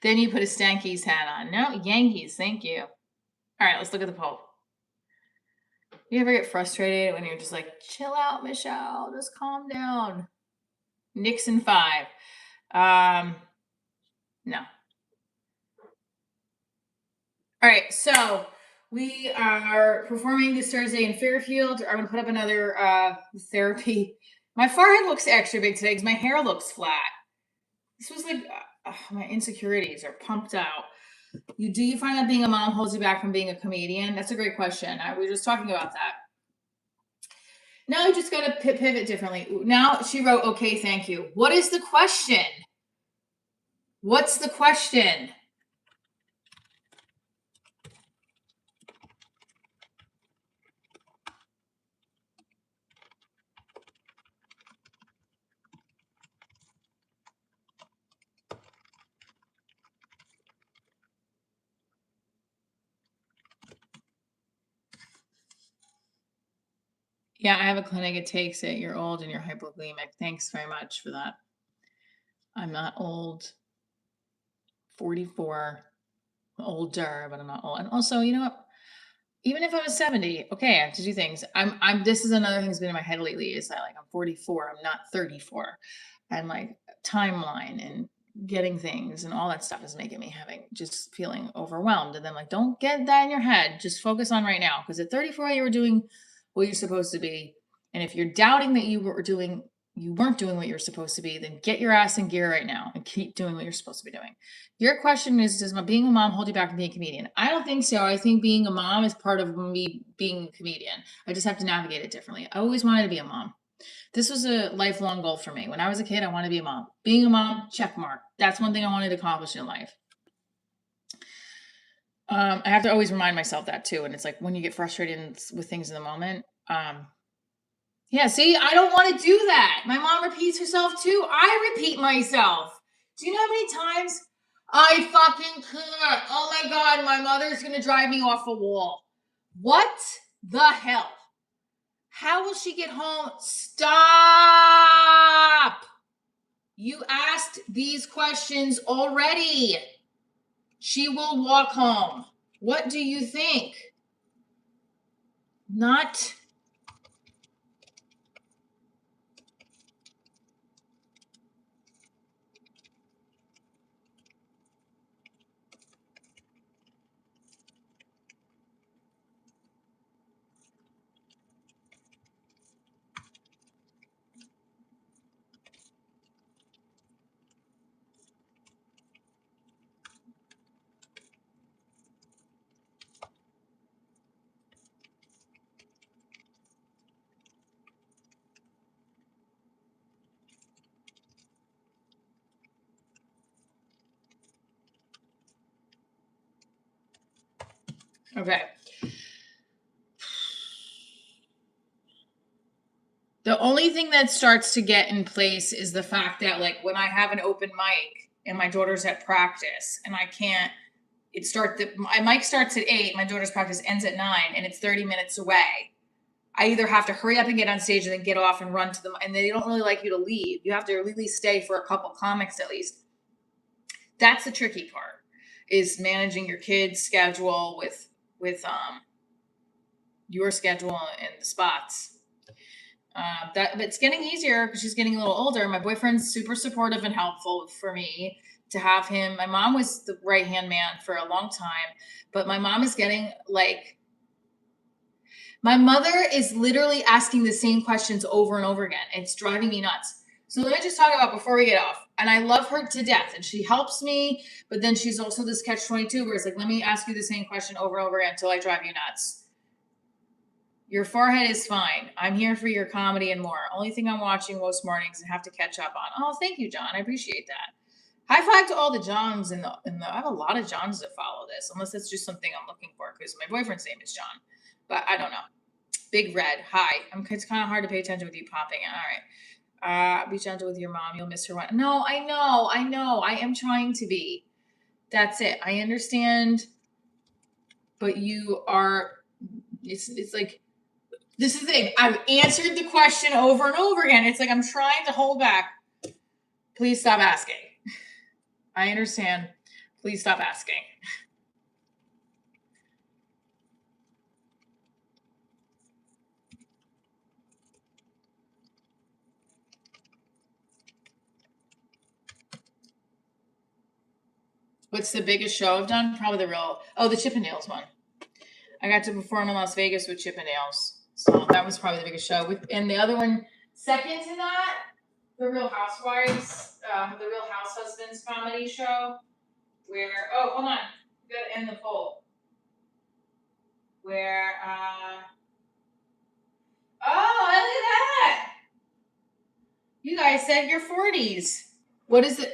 Then you put a Stankies hat on. No, Yankees. Thank you. All right, let's look at the poll. You ever get frustrated when you're just like, chill out, Michelle, just calm down? Nixon 5. No. All right, so we are performing this Thursday in Fairfield. I'm going to put up another therapy. My forehead looks extra big today because my hair looks flat. This was like, my insecurities are pumped out. Do you find that being a mom holds you back from being a comedian? That's a great question. We were just talking about that. Now you just got to pivot differently. Now she wrote, okay, thank you. What is the question? What's the question? Yeah, I have a clinic. It takes it. You're old and you're hypoglycemic. Thanks very much for that. I'm not old. 44. I'm older, but I'm not old. And also, you know what? Even if I was 70, okay, I have to do things. This is another thing that's been in my head lately is that like I'm 44, I'm not 34. And like timeline and getting things and all that stuff is making me just feeling overwhelmed. And then like, don't get that in your head. Just focus on right now. Because at 34, you were doing what you're supposed to be. And if you're doubting that you weren't doing what you're supposed to be, then get your ass in gear right now and keep doing what you're supposed to be doing. Your question is, does being a mom hold you back from being a comedian? I don't think so. I think being a mom is part of me being a comedian. I just have to navigate it differently. I always wanted to be a mom. This was a lifelong goal for me. When I was a kid, I wanted to be a mom. Being a mom, check mark. That's one thing I wanted to accomplish in life. I have to always remind myself that too. And it's like when you get frustrated with things in the moment. Yeah, see, I don't want to do that. My mom repeats herself too. I repeat myself. Do you know how many times I fucking can't? Oh my God, my mother's going to drive me off a wall. What the hell? How will she get home? Stop! You asked these questions already. She will walk home. What do you think? Not. Okay. The only thing that starts to get in place is the fact that, like, when I have an open mic and my daughter's at practice and I can't, my mic starts at 8, my daughter's practice ends at 9, and it's 30 minutes away. I either have to hurry up and get on stage and then get off and run to them, and they don't really like you to leave. You have to really stay for a couple comics at least. That's the tricky part, is managing your kids' schedule with your schedule and the spots. But it's getting easier because she's getting a little older. My boyfriend's super supportive and helpful for me to have him. My mom was the right hand man for a long time, but my mom is getting like, my mother is literally asking the same questions over and over again. It's driving me nuts. So let me just talk about before we get off. And I love her to death and she helps me, but then she's also this catch-22 where it's like, let me ask you the same question over and over again until I drive you nuts. Your forehead is fine. I'm here for your comedy and more. Only thing I'm watching most mornings and have to catch up on. Oh, thank you, John. I appreciate that. High five to all the Johns I have a lot of Johns that follow this, unless it's just something I'm looking for because my boyfriend's name is John. But I don't know. Big Red. Hi. It's kind of hard to pay attention with you popping in. All right. Be gentle with your mom. You'll miss her one. No, I know. I am trying to be. That's it. I understand. But you are. It's like. This is the thing. I've answered the question over and over again. It's like I'm trying to hold back. Please stop asking. I understand. Please stop asking. What's the biggest show I've done? Probably the Chippendales one. I got to perform in Las Vegas with Chippendales. So that was probably the biggest show. And the other one, second to that, the Real Housewives, the Real House Husbands comedy show, where, oh, hold on, you gotta end the poll. Where, oh, look at said your 40s. What is it?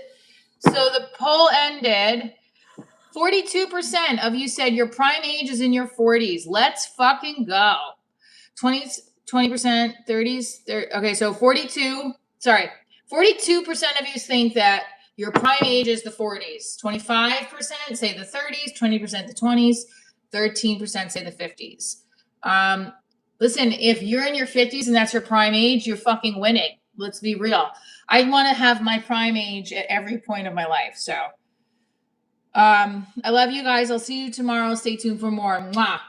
So the poll ended. 42% of you said your prime age is in your 40s. Let's fucking go. 20% 30s. Okay, so 42. Sorry, 42% of you think that your prime age is the 40s. 25% say the 30s. 20% the 20s. 13% say the 50s. Listen, if you're in your 50s and that's your prime age, you're fucking winning. Let's be real. I want to have my prime age at every point of my life. So, I love you guys. I'll see you tomorrow. Stay tuned for more. Mwah.